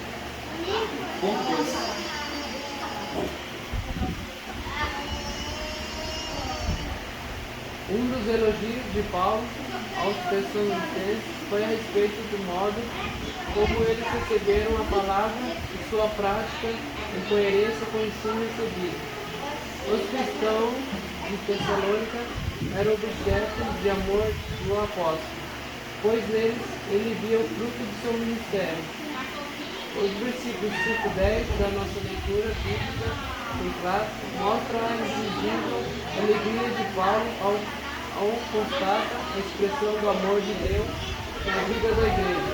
Speaker 1: Ponto 2.
Speaker 7: Um dos elogios de Paulo aos Tessalonicenses foi a respeito do modo como eles receberam a palavra e sua prática em coerência com o ensino recebido. Os cristãos de Tessalônica eram objetos de amor do apóstolo, pois neles ele via o fruto de seu ministério. Os versículos 5 e 10 da nossa leitura bíblica mostra a invisível alegria de Paulo ao constata a expressão do amor de Deus na vida da igreja.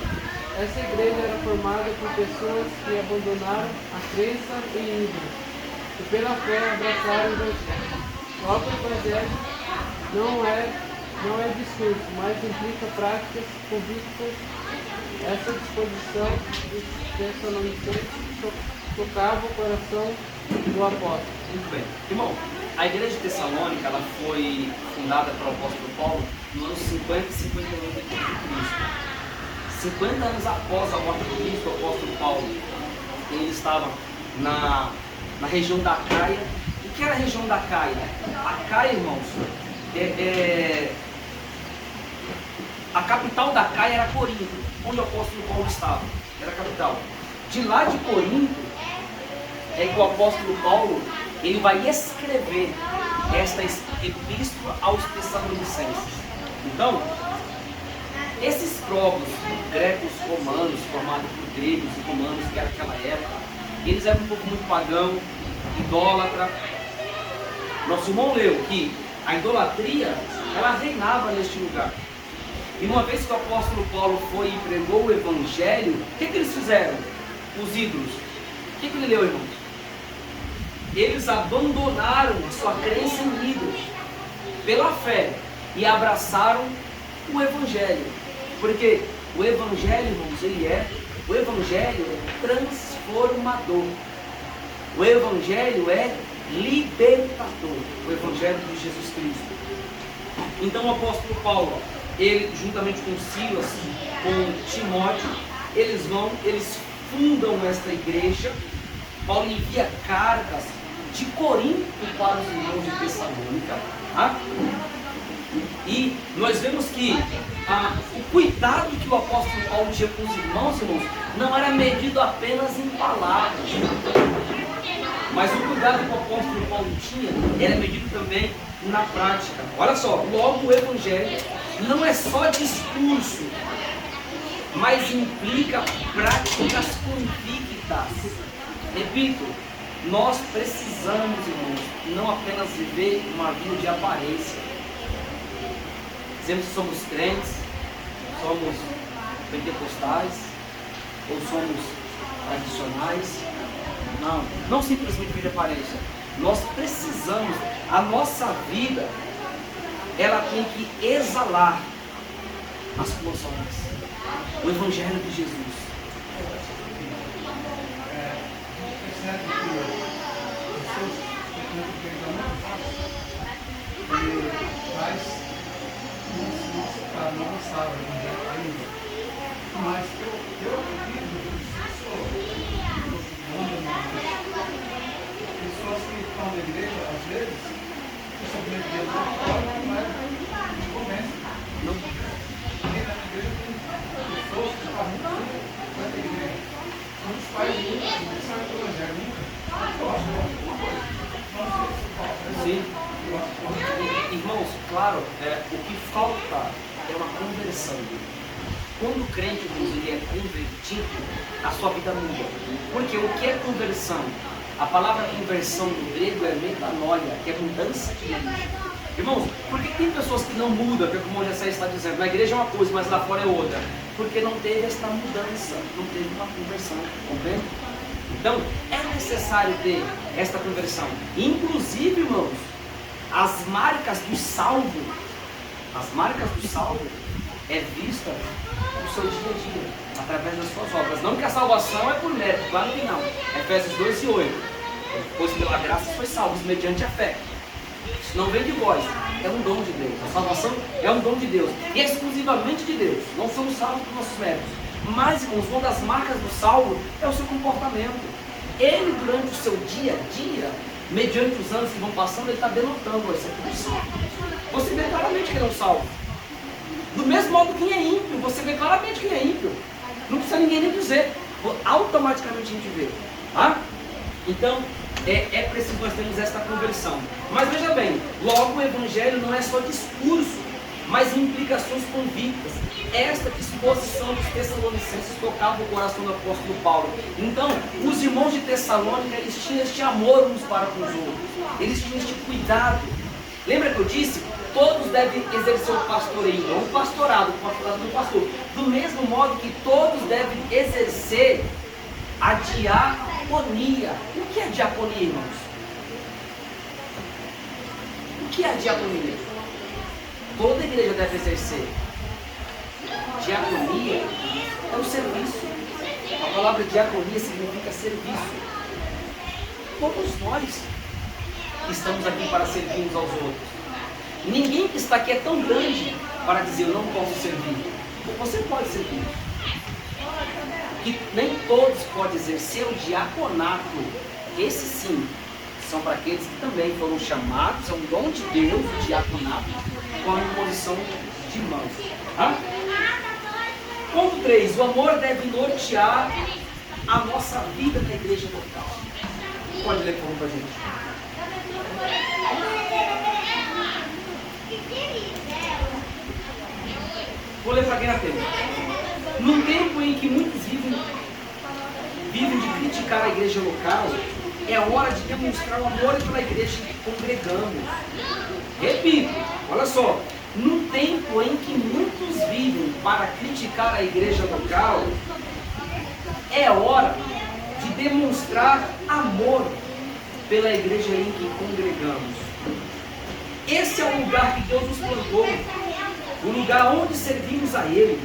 Speaker 7: Essa igreja era formada por pessoas que abandonaram a crença em ídolos e pela fé abraçaram o Evangelho. Logo, o Evangelho não é discurso, mas implica práticas convictas. Essa disposição dos Tessalonicenses tocava o coração do apóstolo.
Speaker 1: Muito bem. Irmão, a igreja de Tessalônica ela foi fundada pelo apóstolo Paulo no ano 50 e 51 depois de Cristo. 50 anos após a morte de Cristo, o apóstolo Paulo ele estava na região da Acaia. O que era a região da Acaia? A Acaia, irmãos, a capital da Acaia era Corinto, onde o apóstolo Paulo estava. Era a capital. De lá de Corinto é que o apóstolo Paulo ele vai escrever esta epístola aos Tessalonicenses. Então, esses povos gregos romanos, formados por gregos e romanos, que era aquela época, eles eram um povo muito pagão, idólatra. Nosso irmão leu que a idolatria, ela reinava neste lugar. E uma vez que o apóstolo Paulo foi e pregou o evangelho, o que eles fizeram? Os ídolos. O que ele leu, irmãos? Eles abandonaram a sua crença em ídolos pela fé e abraçaram o evangelho. Porque o evangelho, irmãos, o evangelho é transformador. O evangelho é libertador. O evangelho de Jesus Cristo. Então o apóstolo Paulo, ele juntamente com Silas, com Timóteo, eles fundam esta igreja. Paulo envia cartas de Corinto para os irmãos de Tessalônica. Tá? E nós vemos que o cuidado que o apóstolo Paulo tinha com os irmãos, não era medido apenas em palavras, mas o cuidado que o apóstolo Paulo tinha era medido também na prática. Olha só, logo o evangelho não é só discurso, mas implica práticas convictas. Repito, nós precisamos, irmãos, não apenas viver uma vida de aparência. Dizemos que somos crentes, somos pentecostais, ou somos tradicionais. Não simplesmente viver de aparência. Nós precisamos, a nossa vida, ela tem que exalar as boas obras, o Evangelho de Jesus.
Speaker 8: Percebe que pessoas que não perdão muito fácil, ele traz não avançava ainda. Mas eu acredito que pessoas que estão na igreja, às vezes, principalmente de não é de convence. Porque na igreja tem pessoas que estão muito na igreja. Muitos pais não sabem do evangelho nunca.
Speaker 1: Sim. Irmãos, claro, o que falta é uma conversão. Quando o crente, irmãos, ele é convertido, a sua vida muda. Porque o que é conversão? A palavra conversão no grego é metanoia, que é mudança de mente. Irmãos, por que tem pessoas que não mudam, que é como o Jessé está dizendo, na igreja é uma coisa, mas lá fora é outra? Porque não teve esta mudança, não teve uma conversão, compreende? Então, é necessário ter esta conversão. Inclusive, irmãos, as marcas do salvo é vista no seu dia a dia, através das suas obras. Não que a salvação é por mérito, claro que não. Efésios 2:8. Pois pela graça sois salvos mediante a fé. Isso não vem de vós, é um dom de Deus. A salvação é um dom de Deus, e é exclusivamente de Deus. Não somos salvos por nossos méritos. Mas, irmãos, uma das marcas do salvo é o seu comportamento. Ele, durante o seu dia a dia, mediante os anos que vão passando, ele está denotando essa condição. Você vê claramente que ele é um salvo. Do mesmo modo que quem é ímpio, você vê claramente quem é ímpio. Não precisa ninguém nem dizer, automaticamente a gente vê. Tá? Então, é preciso nós termos esta conversão. Mas veja bem, logo o Evangelho não é só discurso, mas implicações convictas. Esta disposição dos Tessalonicenses tocava o coração do apóstolo Paulo. Então, os irmãos de Tessalônica, eles tinham este amor uns para com os outros. Eles tinham este cuidado. Lembra que eu disse? Todos devem exercer o pastoreio, não o pastorado do pastor. Do mesmo modo que todos devem exercer a diaconia. O que é diaconia, irmãos? O que é a diaconia? Toda igreja deve exercer. Diaconia é o serviço. A palavra diaconia significa serviço. Todos nós estamos aqui para servir uns aos outros. Ninguém que está aqui é tão grande para dizer eu não posso servir. Você pode servir. Que nem todos podem exercer o diaconato. Esse sim, são para aqueles que também foram chamados, é um dom de Deus, o diaconato, com a imposição de mãos. Tá? Ponto 3. O amor deve nortear a nossa vida na igreja local. Pode ler por favor para a gente. Vou ler para quem na tela. Num tempo em que muitos vivem de criticar a igreja local, é hora de demonstrar o amor pela igreja que congregamos. Repito, olha só. Num tempo em que muitos vivem para criticar a igreja local, é hora de demonstrar amor pela igreja em que congregamos. Esse é o lugar que Deus nos plantou, o lugar onde servimos a Ele,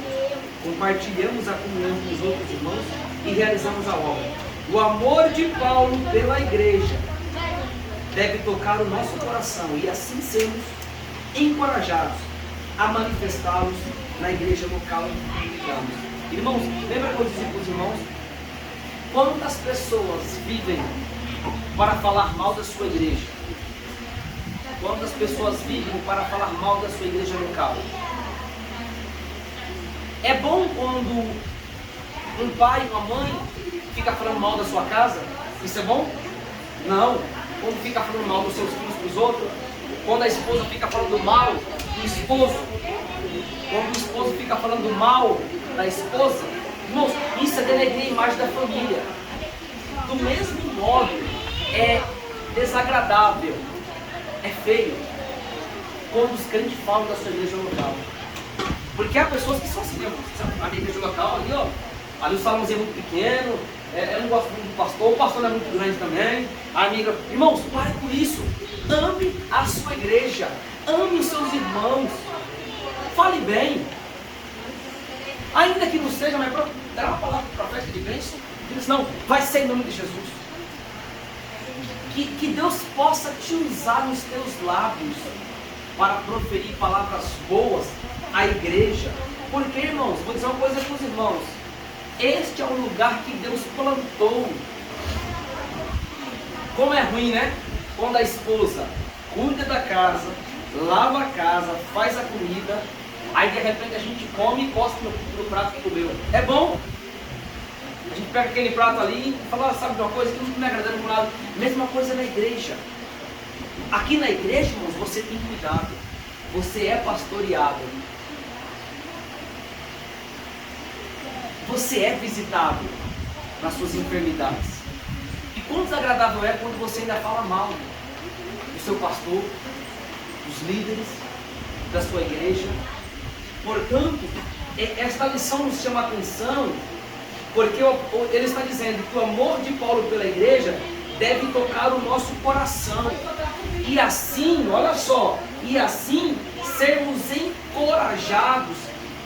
Speaker 1: compartilhamos a comunhão com os outros irmãos e realizamos a obra. O amor de Paulo pela igreja deve tocar o nosso coração e assim sermos encorajados a manifestá-los na igreja local em que congregamos. Irmãos, lembra que eu disse para os irmãos? Quantas pessoas vivem para falar mal da sua igreja? Quantas pessoas vivem para falar mal da sua igreja local? É bom quando um pai, uma mãe fica falando mal da sua casa? Isso é bom? Não. Quando fica falando mal dos seus filhos para os outros? Quando a esposa fica falando mal do esposo? Quando o esposo fica falando mal da esposa? Irmãos, isso é denegrir a imagem da família. Do mesmo modo, é desagradável, é feio, quando os crentes falam da sua igreja local. Porque há pessoas que são assim, a minha igreja local ali, ó, ali o salãozinho é muito pequeno, eu não gosto muito do pastor, o pastor não é muito grande também. A amiga, irmãos, pare com isso. Ame a sua igreja, ame os seus irmãos, fale bem. Ainda que não seja, mas dará uma palavra profética de bênção. Diz, não, vai ser em nome de Jesus. Que Deus possa te usar nos teus lábios para proferir palavras boas à igreja. Porque, irmãos, vou dizer uma coisa para os irmãos. Este é o lugar que Deus plantou. Como é ruim, né? Quando a esposa cuida da casa, lava a casa, faz a comida, aí de repente a gente come e cospe no prato que comeu. É bom? A gente pega aquele prato ali e fala, sabe de uma coisa, que não me agradando por nada. Mesma coisa na igreja. Aqui na igreja, irmãos, você tem cuidado. Você é pastoreado. Você é visitado nas suas enfermidades. E quão desagradável é quando você ainda fala mal do seu pastor, dos líderes, da sua igreja. Portanto, esta lição nos chama a atenção, porque ele está dizendo que o amor de Paulo pela igreja deve tocar o nosso coração. E assim, olha só, e assim sermos encorajados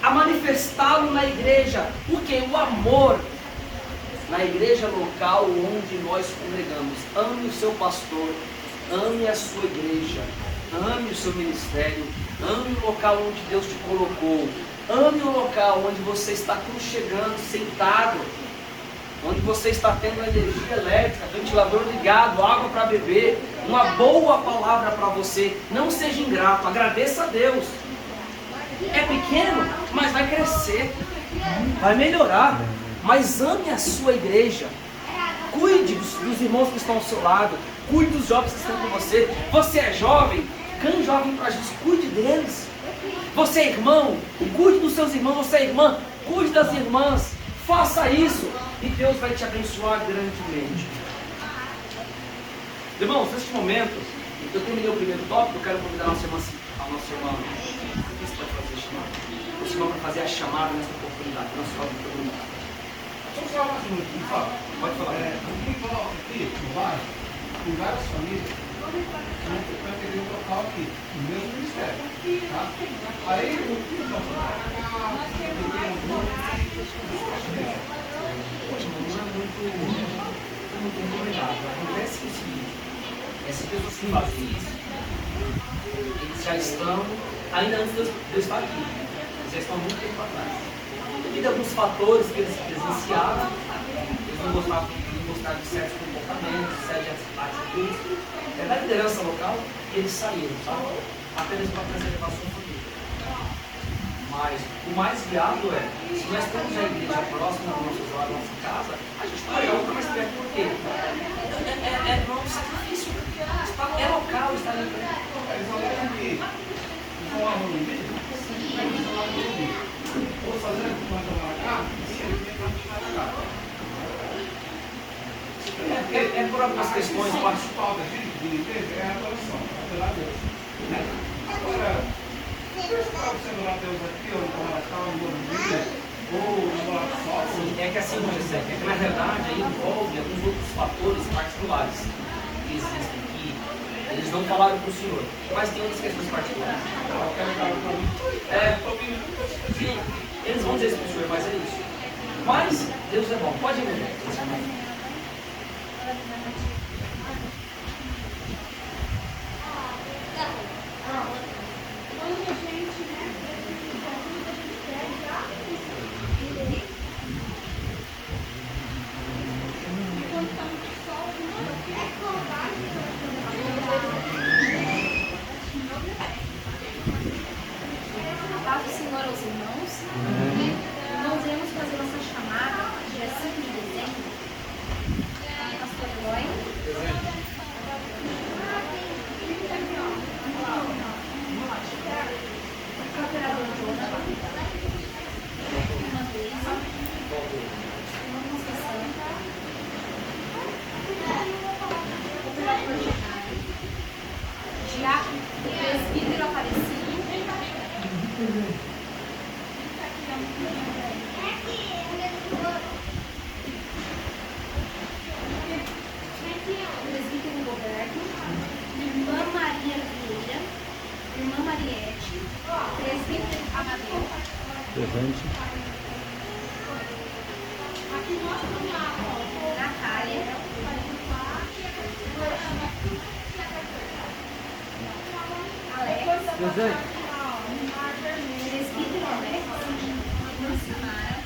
Speaker 1: a manifestá-lo na igreja. O que? O amor na igreja local onde nós congregamos. Ame o seu pastor, ame a sua igreja, ame o seu ministério, ame o local onde Deus te colocou, ame o local onde você está aconchegando, sentado, onde você está tendo energia elétrica, ventilador ligado, água para beber, uma boa palavra para você. Não seja ingrato, agradeça a Deus. É pequeno, mas vai crescer, vai melhorar. Mas ame a sua igreja, cuide dos irmãos que estão ao seu lado, cuide dos jovens que estão com você. Você é jovem, canje jovem para Jesus, cuide deles. Você é irmão, cuide dos seus irmãos. Você é irmã, cuide das irmãs. Faça isso e Deus vai te abençoar grandemente. Irmãos, neste momento, eu terminei o primeiro tópico. Eu quero convidar a nossa irmã, o que você vai fazer chamada? O Senhor vai fazer a chamada nessa oportunidade. Nosso jovem comunidade.
Speaker 8: Vamos falar mais um minutinho, fala.
Speaker 1: Pode falar.
Speaker 8: Aqui no bairro, tem várias famílias que vai querer um local aqui, no mesmo ministério. Tá? Aí o que nós vamos falar?
Speaker 1: Poxa, mas não é muito recomendado. Acontece o seguinte: essas pessoas que fazem isso, eles já estão, ainda antes de eu estar aqui, eles já estão há muito tempo atrás. Devido a alguns fatores que eles presenciaram, eles não gostaram de certos comportamentos, certas atitudes, da liderança local, e eles saíram, sabe? Apenas para preservação família. Mas o mais viável é, se nós temos a igreja próxima da nossa casa, a gente vai olhar outra mais perto. Por quê? É um sacrifício. É local, está ali perto.
Speaker 8: Eles olham aqui, vão lá no vídeo, eles vão lá no vídeo. Vou fazer o que nós vamos lá cá, e ele vem para cá.
Speaker 1: É por algumas questões.
Speaker 8: O principal da gente, de igreja, é a adoração, adorar a Deus. Agora, você está observando a Deus aqui, ou no Natal, no Morumbi, ou no Sol?
Speaker 1: É que assim, José, é que na verdade aí envolve alguns outros fatores particulares que existem aqui. Eles não falaram para o senhor, mas tem outras questões particulares. Sim, eles vão dizer isso para o senhor, mas é isso. Mas Deus é bom. Pode ir, meu
Speaker 5: Paz do Senhor aos irmãos. Nós vamos fazer nossa chamada dia 5 de dezembro. Pastor Roy. Operador Jonathan. Irmã Deise. Irmã Conceição. Operador Genaro. Diácono Presbítero Aparecido. Presbítero Roberto, irmã Maria Vieira, irmã Mariette, presbítero Amadeu,
Speaker 6: Presente.
Speaker 5: Natália, Alex,
Speaker 7: Presente.
Speaker 5: presbítero Alex, irmã Samara,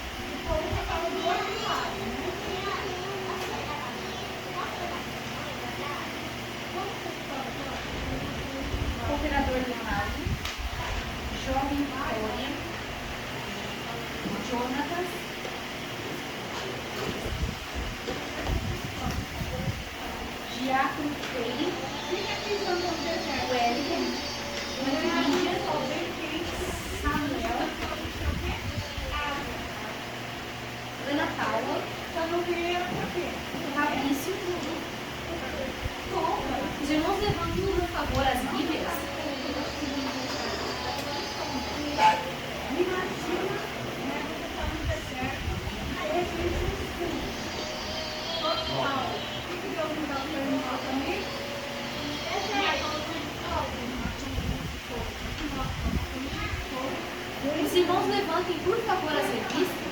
Speaker 5: operador do rádio, jovem Vitória, Jonathan, Diácono Feio, Wellington, Lídia, Samuel, Ana Paula, Fabrício. Os irmãos levantam, por favor, as Bíblias. Os irmãos levantem, por favor, as revistas.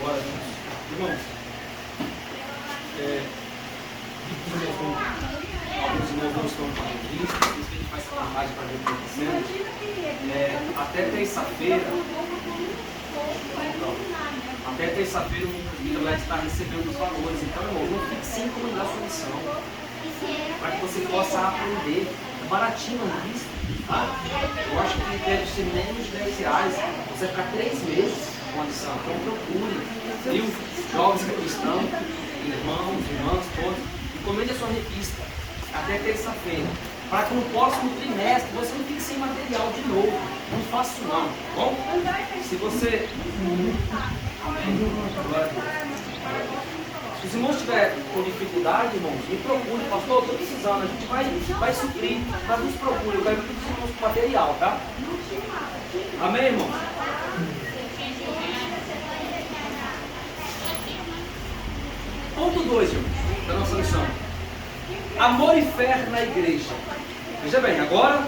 Speaker 1: Glória a Deus. Irmãos, alguns irmãos não estão para Cristo, por isso que a gente faz essa imagem para ver o que está acontecendo. Até terça-feira o presbítero vai estar recebendo os valores. Então, irmão, não fique sem encomendar a sua missão, para que você possa aprender. É baratinho, não é isso? Tá? Eu acho que deve ser menos de R$10. Você vai ficar 3 meses com a missão. Então, procure, viu? Jovens cristãos, irmãs, todos. Encomende a sua revista até terça-feira, para que no próximo trimestre você não fique sem material de novo. Não faça isso não, tá bom? Se você... Amém. Se os irmãos estiverem com dificuldade, irmãos, me procure, pastor, estou precisando, a gente vai suprir, mas nos procure, eu quero que os irmãos com material, tá? Amém, irmãos? Ponto 2, irmãos, da nossa lição. Amor e fé na igreja. Veja bem, agora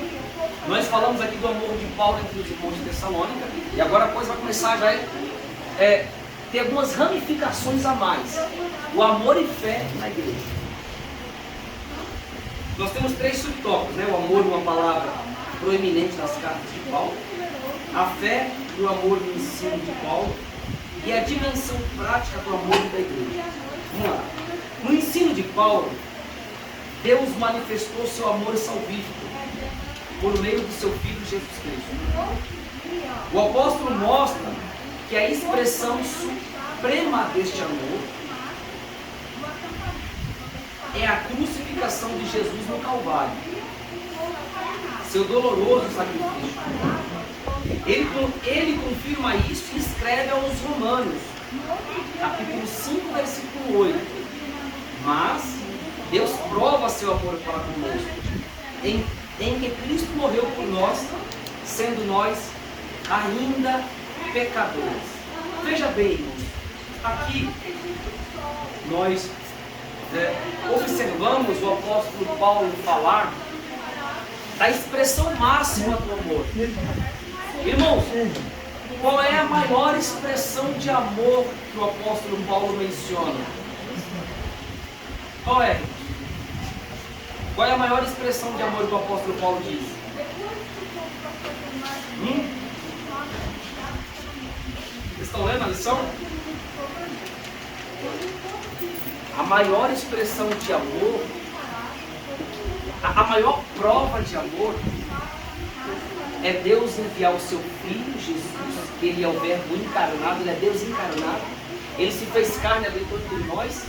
Speaker 1: nós falamos aqui do amor de Paulo entre os irmãos de Tessalônica, e agora a coisa vai começar já ter algumas ramificações a mais. O amor e fé na igreja. Nós temos 3 subtópicos, né? O amor, uma palavra proeminente nas cartas de Paulo, a fé e o amor no ensino de Paulo, e a dimensão prática do amor da igreja. Vamos lá. No ensino de Paulo, Deus manifestou seu amor salvífico por meio do seu Filho Jesus Cristo. O apóstolo mostra que a expressão suprema deste amor é a crucificação de Jesus no Calvário, seu doloroso sacrifício. Ele confirma isso e escreve aos Romanos, capítulo 5, versículo 8. Mas Deus prova seu amor para conosco, em que Cristo morreu por nós, sendo nós ainda pecadores. Veja bem, irmãos, aqui nós observamos o apóstolo Paulo falar da expressão máxima do amor. Irmãos, qual é a maior expressão de amor que o apóstolo Paulo menciona? Qual é? Qual é a maior expressão de amor que o apóstolo Paulo diz? Vocês estão lendo a lição? A maior expressão de amor, a maior prova de amor, é Deus enviar o seu Filho, Jesus, que Ele é o Verbo encarnado, Ele é Deus encarnado, Ele se fez carne, habitou entre nós,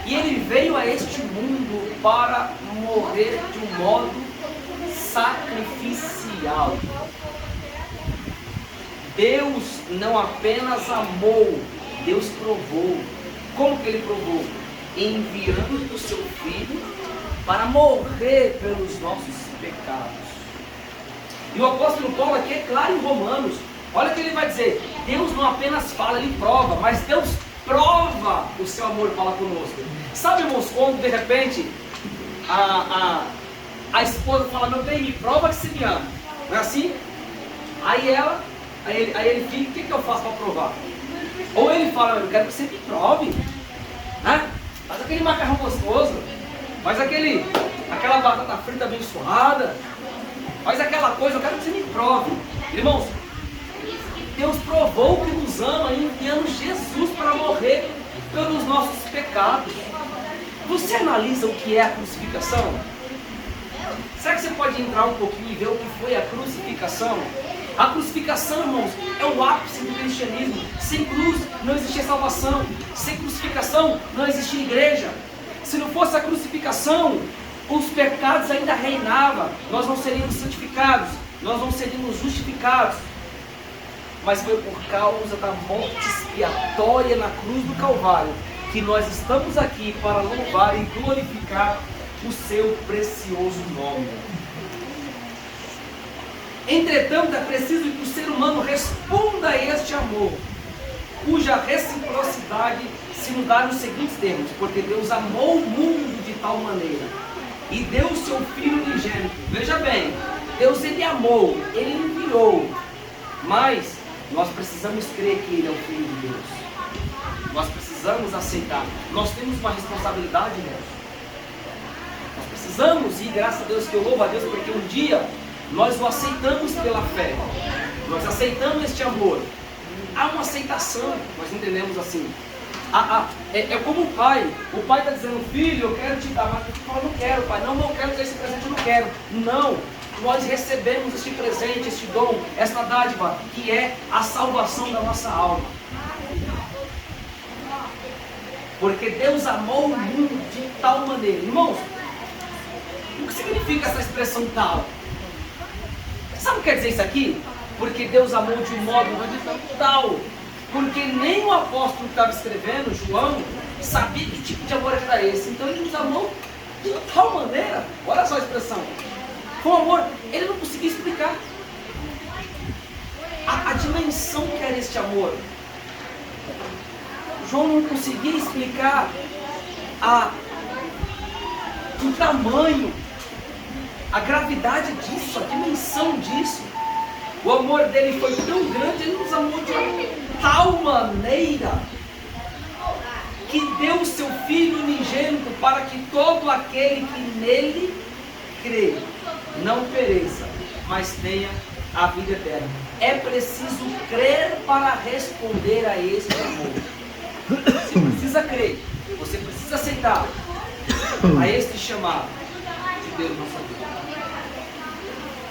Speaker 1: e Ele veio a este mundo para morrer de um modo sacrificial. Deus não apenas amou, Deus provou. Como que Ele provou? Enviando o seu Filho para morrer pelos nossos pecados. E o apóstolo Paulo aqui é claro em Romanos. Olha o que ele vai dizer. Deus não apenas fala, Ele prova, mas Deus prova o seu amor para conosco. Sabe, irmãos, quando de repente a esposa fala, meu bem, me prova que você me ama. Não é assim? Aí ele fica, o que eu faço para provar? Ou ele fala, eu quero que você me prove. Né? Faz aquele macarrão gostoso. Faz aquela batata frita bem suada. Faz aquela coisa, eu quero que você me prove. Irmãos, Deus provou que nos ama enviando Jesus para morrer pelos nossos pecados. Você analisa o que é a crucificação? Será que você pode entrar um pouquinho e ver o que foi a crucificação? A crucificação, irmãos, é o ápice do cristianismo. Sem cruz não existia salvação. Sem crucificação não existia igreja. Se não fosse a crucificação, os pecados ainda reinavam. Nós não seríamos santificados, nós não seríamos justificados. Mas foi por causa da morte expiatória na cruz do Calvário que nós estamos aqui para louvar e glorificar o seu precioso nome. Entretanto, é preciso que o ser humano responda a este amor, cuja reciprocidade se nos dá nos seguintes termos: porque Deus amou o mundo de tal maneira e deu o seu Filho unigênito. Veja bem, Deus Ele amou, Ele enviou, mas Nós precisamos crer que Ele é o Filho de Deus. Nós precisamos aceitar. Nós temos uma responsabilidade nessa. Nós precisamos, e graças a Deus que eu louvo a Deus, porque um dia nós o aceitamos pela fé. Nós aceitamos este amor. Há uma aceitação, nós entendemos assim. É como o pai está dizendo, filho, eu quero te dar, mas tu fala, não quero, pai, não quero ter esse presente, eu não quero. Não, nós recebemos este presente, este dom, esta dádiva, que é a salvação da nossa alma. Porque Deus amou o mundo de tal maneira. Irmãos, o que significa essa expressão tal? Sabe o que quer dizer isso aqui? Porque Deus amou de um modo tal. Porque nem o apóstolo que estava escrevendo, João, sabia que tipo de amor era esse. Então ele nos amou de tal maneira. Olha só a expressão. Foi um amor, ele não conseguia explicar a dimensão que era este amor. João não conseguia explicar o tamanho, a gravidade disso, a dimensão disso. O amor dele foi tão grande, ele nos amou de tal maneira que deu o seu Filho unigênito para que todo aquele que nele crê não pereça, mas tenha a vida eterna. É preciso crer para responder a este amor. Você precisa crer, você precisa aceitar a este chamado de Deus na sua vida.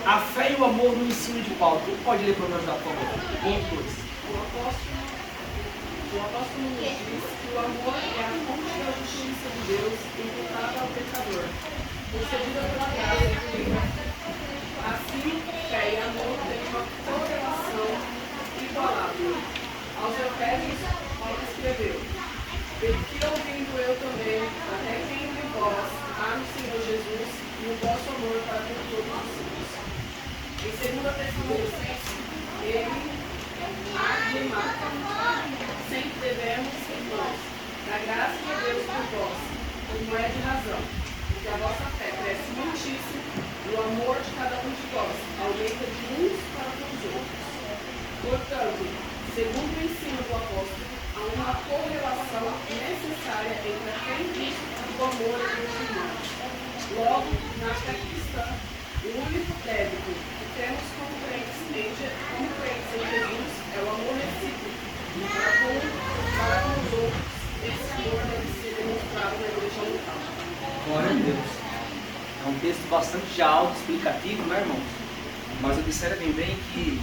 Speaker 1: A fé e o amor no ensino de Paulo. Quem pode ler para nós da forma? Ponto 2.
Speaker 2: O apóstolo nos diz que o amor é a fonte da justiça de Deus imputada ao pecador, concedida pela graça divina. Assim, fé e amor têm uma correlação igualável. Aos Efésios, Paulo escreveu: porque ouvindo eu também, até que entre vós há no Senhor Jesus e o vosso amor para com todos os filhos. Em 2 Tessalonicenses, ele marca, sempre devemos, irmãos, da graça de Deus por vós, como é de razão, que a vossa fé cresce muitíssimo, e o amor de cada um de vós aumenta de uns para com os outros. Portanto, segundo o ensino do apóstolo, há uma correlação necessária entre a fé em Cristo e o amor entre os irmãos. Logo, na fé cristã, o único débito que temos como crentes em Jesus é o amor recíproco. Para com os outros, esse amor deve ser demonstrado na igreja local.
Speaker 1: Glória a Deus. É um texto bastante já auto-explicativo, né, irmãos? Mas observem bem que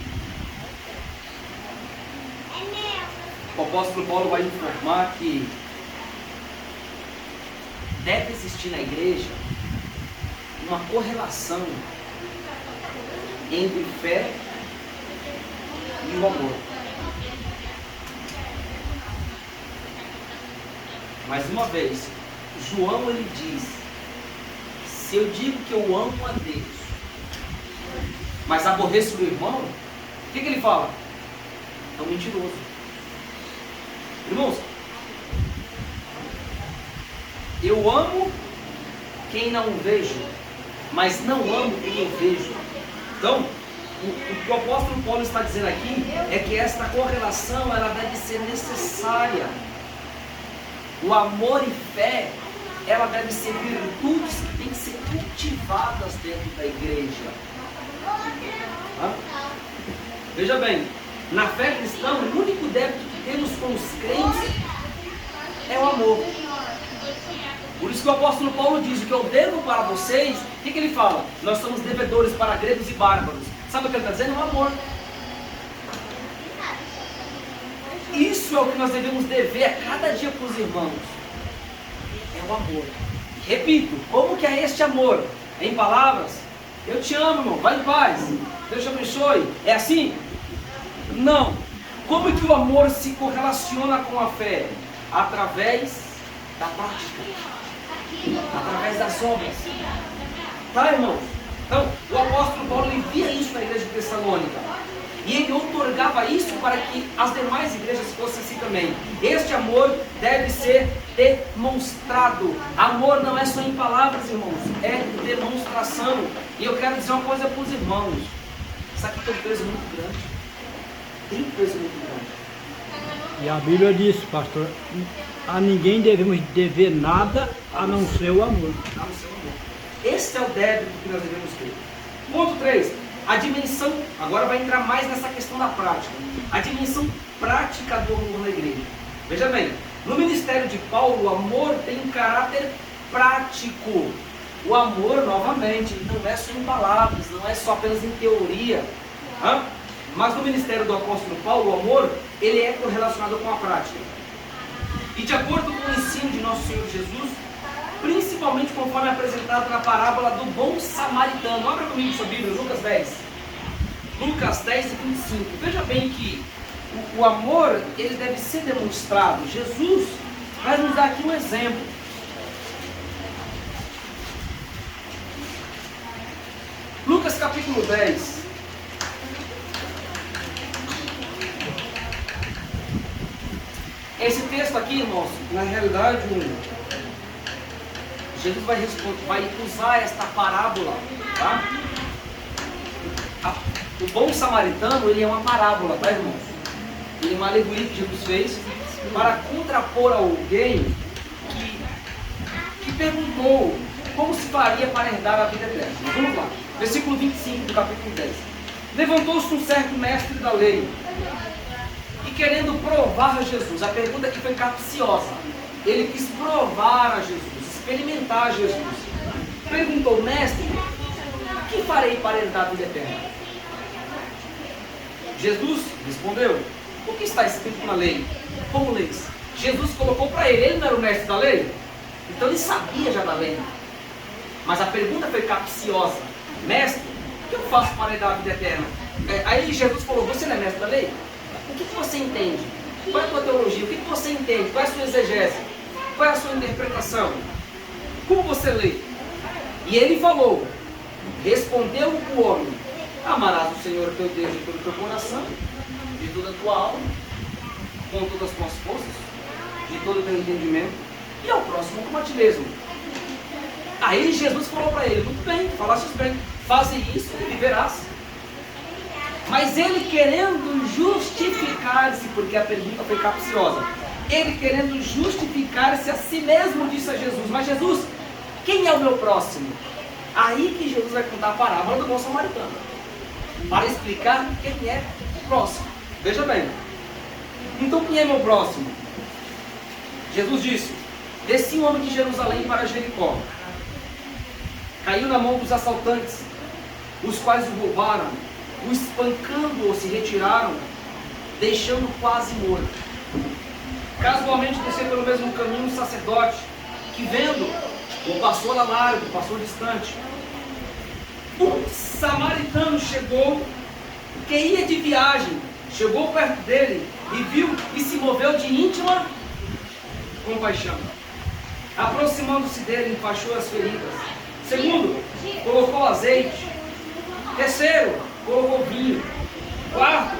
Speaker 1: o apóstolo Paulo vai informar que deve existir na igreja uma correlação entre fé e o amor. Mais uma vez, João ele diz: se eu digo que eu amo a Deus, mas aborreço o irmão, o que ele fala? É um mentiroso. Irmãos, eu amo quem não vejo, mas não amo quem eu vejo. Então, o que o apóstolo Paulo está dizendo aqui é que esta correlação ela deve ser necessária. O amor e fé, ela deve ser virtudes que têm que ser cultivadas dentro da igreja. Veja bem, na fé cristã, o único débito que temos com os crentes é o amor. Por isso que o apóstolo Paulo diz: o que eu devo para vocês, o que ele fala? Nós somos devedores para gregos e bárbaros. Sabe o que ele está dizendo? É o amor. Isso é o que nós devemos dever a cada dia para os irmãos. É o amor. Repito, como que é este amor? Em palavras, eu te amo, irmão, vai em paz, Deus te abençoe. É assim? Não. Como que o amor se correlaciona com a fé? Através da prática, através das obras. Tá, irmãos? Então, o apóstolo Paulo envia isso na igreja de Tessalônica. E ele outorgava isso para que as demais igrejas fossem assim também. Este amor deve ser demonstrado. Amor não é só em palavras, irmãos, é demonstração. E eu quero dizer uma coisa para os irmãos: isso aqui tem um peso muito grande. tem um peso muito grande.
Speaker 6: E a Bíblia diz, pastor, a ninguém devemos dever nada a não ser o amor.
Speaker 1: A não ser o amor. Esse é o débito que nós devemos ter. Ponto 3. A dimensão, agora vai entrar mais nessa questão da prática. A dimensão prática do amor na igreja. Veja bem, no ministério de Paulo, o amor tem um caráter prático. O amor, novamente, não é só em palavras, não é só apenas em teoria. Mas no ministério do apóstolo Paulo, o amor, ele é correlacionado com a prática. E de acordo com o ensino de nosso Senhor Jesus, principalmente conforme apresentado na parábola do bom samaritano. Abra comigo sua Bíblia, Lucas 10. Lucas 10 e 25. Veja bem que o amor, ele deve ser demonstrado. Jesus vai nos dar aqui um exemplo. Lucas capítulo 10. Esse texto aqui, irmãos, na realidade, Jesus vai usar esta parábola, tá? O bom samaritano, ele é uma parábola, tá, irmãos? Ele é uma alegoria que Jesus fez para contrapor alguém que perguntou como se faria para herdar a vida eterna. Vamos lá, versículo 25 do capítulo 10. Levantou-se um certo mestre da lei e, querendo provar a Jesus, a pergunta aqui foi capciosa, ele quis provar a Jesus, experimentar a Jesus. Perguntou: mestre, o que farei para herdar a vida eterna? Jesus respondeu: o que está escrito na lei? Como leis? Jesus colocou para ele não era o mestre da lei? Então ele sabia já da lei. Mas a pergunta foi capciosa: mestre, o que eu faço para herdar a vida eterna? Aí Jesus falou: você não é mestre da lei? O que você entende? Qual é a tua teologia? O que você entende? Qual é a sua exegese? Qual é a sua interpretação? Como você lê? E ele falou: respondeu o homem: amarás o Senhor teu Deus de todo o teu coração, de toda a tua alma, com todas as tuas forças, de todo o teu entendimento, e ao próximo como a ti mesmo. Aí Jesus falou para ele: muito bem, falastes bem, faze isso e viverás. Mas ele querendo justificar-se, porque a pergunta foi capciosa, ele querendo justificar-se a si mesmo, disse a Jesus: mas Jesus, quem é o meu próximo? Aí que Jesus vai contar a parábola do bom samaritano, para explicar quem é o próximo. Veja bem, então quem é meu próximo? Jesus disse: descia um homem de Jerusalém para Jericó, caiu na mão dos assaltantes, os quais o roubaram, o espancando-o se retiraram, deixando quase morto. Casualmente desceu pelo mesmo caminho um sacerdote, que vendo, o passou a largo, passou distante. Um samaritano chegou, que ia de viagem, chegou perto dele e viu e se moveu de íntima compaixão. Aproximando-se dele, enfaixou as feridas. Segundo, colocou azeite. Terceiro, colocou vinho. Quarto,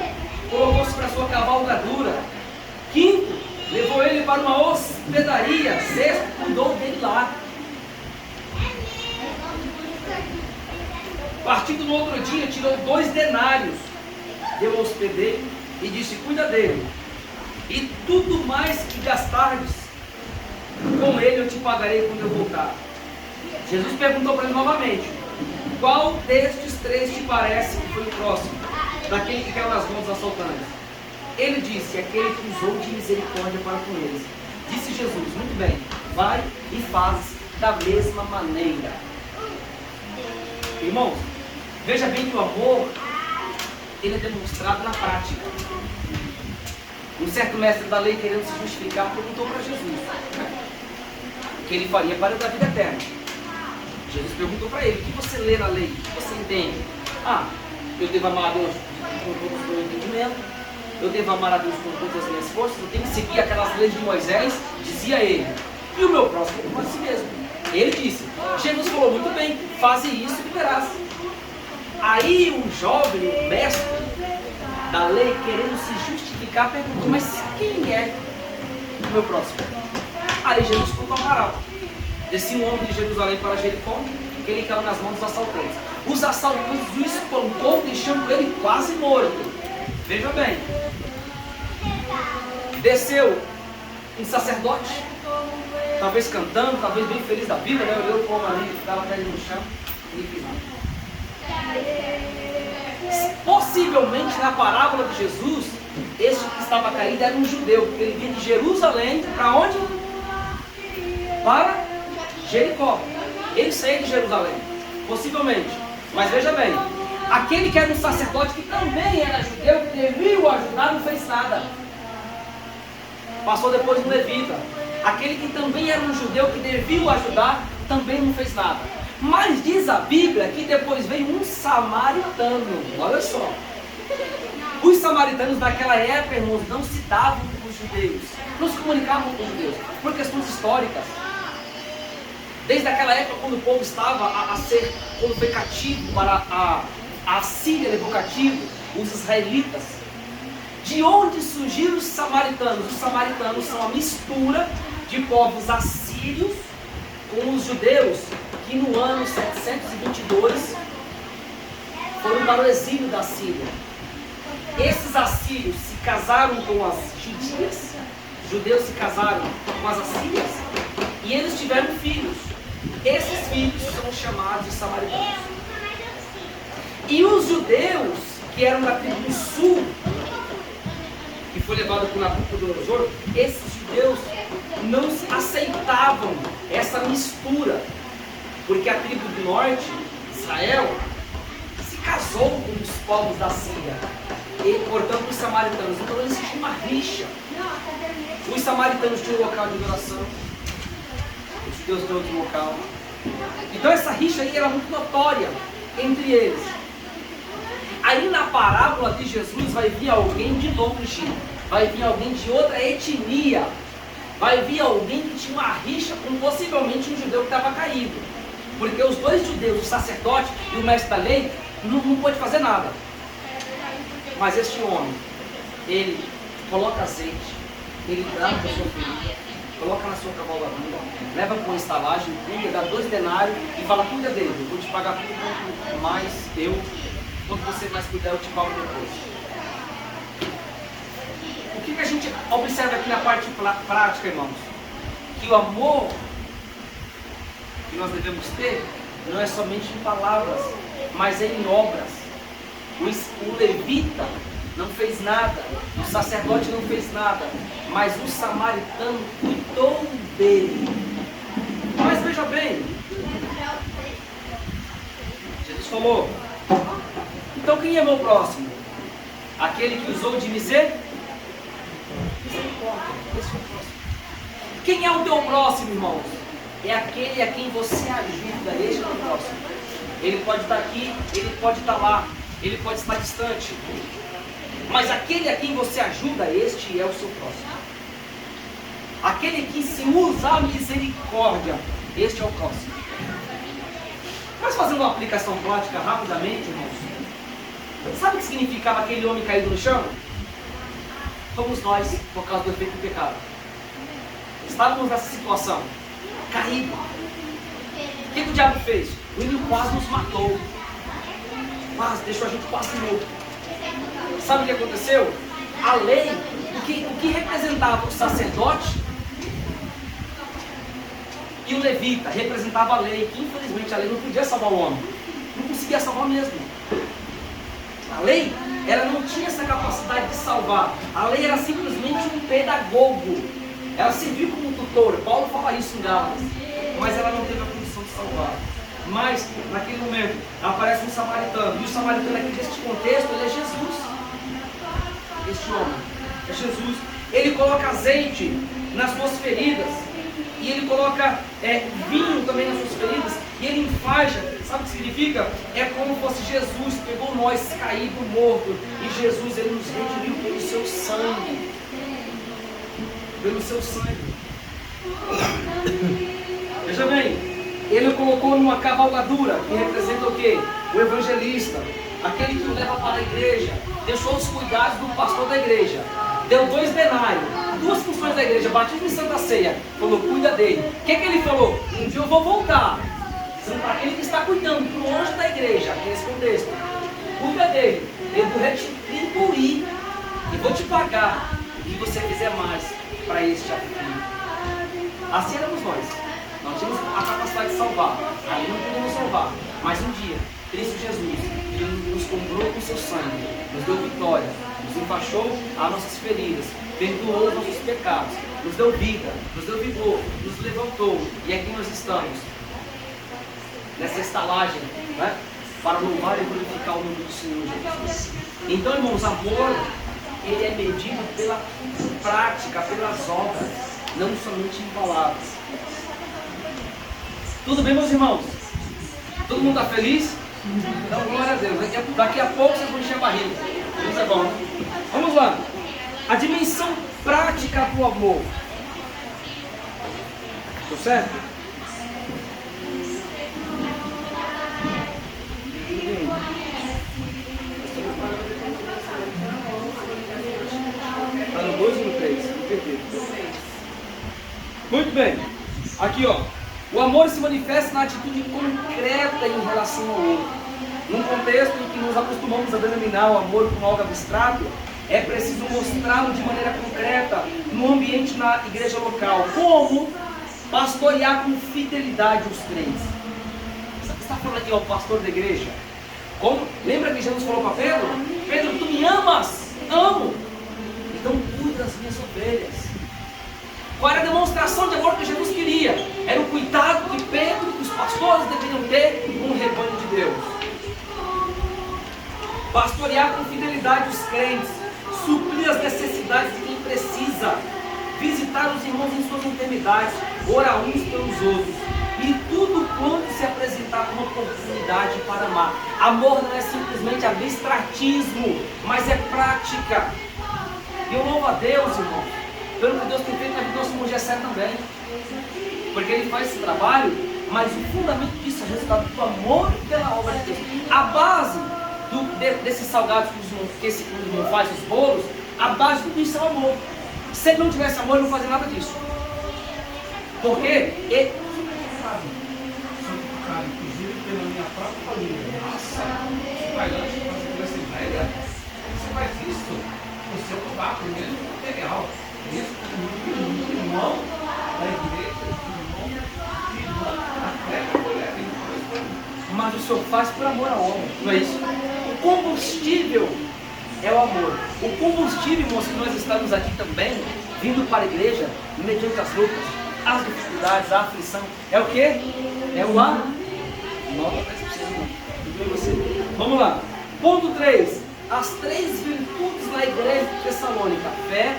Speaker 1: colocou sobre a sua cavalgadura. Quinto, levou ele para uma hospedaria. Sexto, cuidou dele lá. Partindo no outro dia, tirou 2 denários, deu ao hospedeiro e disse: cuida dele, e tudo mais que gastardes com ele eu te pagarei quando eu voltar. Jesus perguntou para ele novamente: qual destes 3 te parece que foi o próximo, daquele que caiu nas mãos dos assaltantes? Ele disse: aquele que usou de misericórdia para com eles. Disse Jesus: muito bem, vai e faz da mesma maneira. Irmãos, veja bem que o amor, ele é demonstrado na prática. Um certo mestre da lei, querendo se justificar, perguntou para Jesus o que ele faria para dar a vida eterna. Jesus perguntou para ele: o que você lê na lei? O que você entende? Eu devo amar a Deus com todo o meu entendimento, eu devo amar a Deus com todas as minhas forças, eu tenho que seguir aquelas leis de Moisés, dizia ele, e o meu próximo como a si mesmo. Ele disse. Jesus falou: muito bem, faze isso e verás. Aí o jovem, o mestre da lei, querendo se justificar, perguntou: mas quem é o meu próximo? Aí Jesus contou a parábola. Descia um homem de Jerusalém para Jericó, que ele caiu nas mãos dos assaltantes. Os assaltantes o espancou, deixando ele quase morto. Veja bem, Desceu um sacerdote, talvez cantando, talvez bem feliz da vida, né? Olhou o povo ali, ficava caído no chão, e fez nada. Possivelmente na parábola de Jesus, este que estava caído era um judeu, porque ele vinha de Jerusalém, para onde? Para Jericó. Ele saía de Jerusalém, possivelmente. Mas veja bem, aquele que era um sacerdote que também era judeu, que devia o ajudar, não fez nada. Passou depois um levita. Aquele que também era um judeu, que devia o ajudar, também não fez nada. Mas diz a Bíblia que depois veio um samaritano. Olha só. Os samaritanos naquela época, irmãos, não se davam com os judeus, não se comunicavam com os judeus, por questões históricas. Desde aquela época, quando o povo estava quando foi cativo para a Síria, levou cativo os israelitas. De onde surgiram os samaritanos? Os samaritanos são a mistura de povos assírios com os judeus, que no ano 722 foram para o exílio da Síria. Esses assírios se casaram com as judias, os judeus se casaram com as assírias, e eles tiveram filhos. Esses filhos são chamados de samaritanos. E os judeus, que eram da tribo do sul, que foi levado por Nabucodonosor, esses judeus não aceitavam essa mistura, porque a tribo do norte, Israel, se casou com os povos da Síria, e portanto os samaritanos. Então existia uma rixa. Os samaritanos tinham um local de adoração, os judeus tinham outro local. Então essa rixa aí era muito notória entre eles. Aí na parábola de Jesus vai vir alguém de longe, vai vir alguém de outra etnia, vai vir alguém que tinha uma rixa com possivelmente um judeu que estava caído, porque os dois judeus, o sacerdote e o mestre da lei, não pôde fazer nada. Mas este homem, ele coloca azeite, ele grava a sua ferida, coloca na sua cavalgadura, leva para uma estalagem, cuida, dá 2 denários e fala: cuida dele, eu vou te pagar tudo mais, quanto você mais cuidar, eu te pago depois. O que a gente observa aqui na parte prática, irmãos? Que o amor que nós devemos ter não é somente em palavras, mas é em obras. O levita não fez nada, o sacerdote não fez nada, mas o samaritano cuidou dele. Mas veja bem, Jesus falou: então quem é meu próximo? Aquele que usou de misericórdia. Quem é o teu próximo, irmãos? É aquele a quem você ajuda. Este é o teu próximo. Ele pode estar aqui, ele pode estar lá, ele pode estar distante, mas aquele a quem você ajuda, este é o seu próximo. Aquele que se usa a misericórdia, este é o próximo. Mas fazendo uma aplicação prática rapidamente, irmãos, sabe o que significava aquele homem caído no chão? Fomos nós, por causa do efeito do pecado. Estávamos nessa situação, caído. O que o diabo fez? O inimigo quase nos matou. Quase, deixou a gente quase morto. Sabe o que aconteceu? A lei, o que representava o sacerdote e o levita, representava a lei, que infelizmente a lei não podia salvar o homem. Não conseguia salvar mesmo. A lei, ela não tinha essa capacidade de salvar. A lei era simplesmente um pedagogo. Ela serviu como tutor. Paulo fala isso em Gálatas. Mas ela não teve a condição de salvar. Mas, naquele momento, aparece um samaritano. E o samaritano aqui neste contexto, ele é Jesus. Este homem é Jesus. Ele coloca azeite nas suas feridas. E ele coloca vinho também nas suas feridas. E ele enfaixa. Sabe o que significa? É como fosse Jesus pegou nós caído, morto. E Jesus, ele nos redimiu pelo seu sangue. Pelo seu sangue. Veja bem, ele colocou numa cavalgadura, que representa o quê? O evangelista, aquele que o leva para a igreja, deixou os cuidados do pastor da igreja, deu 2 denários, 2 funções da igreja, batismo e santa ceia, falou: cuida dele. O que ele falou? Um dia eu vou voltar. Aquele que está cuidando do anjo da igreja, aqui nesse contexto, cuida dele, eu vou retribuir e vou te pagar o que você fizer mais. Assim éramos nós. Nós tínhamos a capacidade de salvar. Aí não podemos salvar. Mas um dia, Cristo Jesus, Ele nos comprou com seu sangue, nos deu vitória, nos enfaixou as nossas feridas, perdoou os nossos pecados, nos deu vida, nos deu vigor, nos levantou. E aqui nós estamos, nessa estalagem, né? Para louvar e glorificar o nome do Senhor Jesus. Então, irmãos, amor, ele é medido pela prática, pelas obras, não somente em palavras. Tudo bem, meus irmãos? Todo mundo está feliz? Então, glória a Deus. Daqui a pouco vocês vão encher a barriga. Isso é bom, né? Vamos lá. A dimensão prática do amor. Estou certo? Está no 2 ou no 3? Muito bem. Aqui, ó. O amor se manifesta na atitude concreta em relação ao outro. Num contexto em que nos acostumamos a denominar o amor como algo abstrato, é preciso mostrá-lo de maneira concreta no ambiente na igreja local. Como pastorear com fidelidade os crentes. Você está falando aqui, ó, pastor da igreja? Como? Lembra que Jesus falou para Pedro? Pedro, tu me amas? Amo. Então cuida das minhas ovelhas. Qual era a demonstração de amor que Jesus queria? Era o cuidado que Pedro e os pastores deveriam ter com o rebanho de Deus. Pastorear com fidelidade os crentes, suprir as necessidades de quem precisa, visitar os irmãos em suas enfermidades, orar uns pelos outros, e tudo quanto se apresentar como oportunidade para amar. Amor não é simplesmente abstratismo, mas é prática. E eu louvo a Deus, irmão, pelo que Deus tem feito na vida do nosso irmão Gessé também, porque ele faz esse trabalho, mas o fundamento disso é o resultado do amor pela obra de Deus. A base desses salgados que esse irmão faz, os bolos, a base de tudo isso é o amor. Se ele não tivesse amor, ele não fazia nada disso. Porque ele...
Speaker 8: inclusive pela minha própria família. Nossa, você vai lá, você velha, você faz isso, você não dá primeiro material. Isso com o irmão da igreja, irmão da fé, mulher.
Speaker 1: Mas o Senhor faz por amor ao homem, não é isso? O combustível é o amor. O combustível, irmãos, que nós estamos aqui também, vindo para a igreja, mediante as lutas, as dificuldades, a aflição, é o que? É o amor. Nota para você. Vamos lá. Ponto 3. As 3 virtudes na igreja de Tessalônica: fé,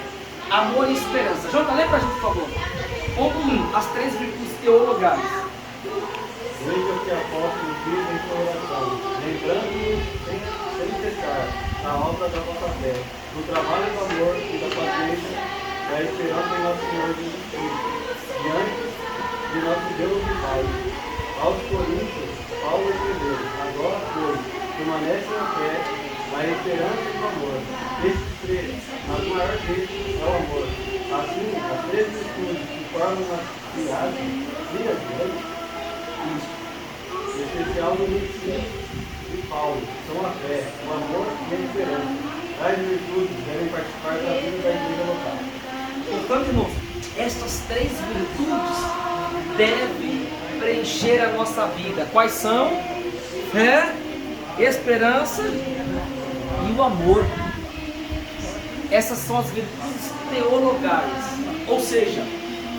Speaker 1: amor e esperança. Jota, lê para a gente, por favor. Ponto 1. As 3 virtudes teologais.
Speaker 4: Veja que apóstolo diz em sua oração, lembrando-nos sem cessar a obra da vossa fé, do trabalho do amor e da paciência, da esperança em nosso Senhor Jesus Cristo, diante de nosso Deus e Pai. Aos Coríntios, Paulo escreveu: agora, pois, permanece na fé, na esperança e no amor. Estes 3, mas o maior deles é o amor. Assim, as 3 virtudes que formam a cidade, filha de Deus, em especial no ensino de Paulo, são a fé, o amor e a esperança. Tais virtudes devem participar da vida da igreja local.
Speaker 1: Portanto, irmãos, estas 3 virtudes devem preencher a nossa vida. Quais são? Fé, esperança e o amor. Essas são as virtudes teologais, ou seja,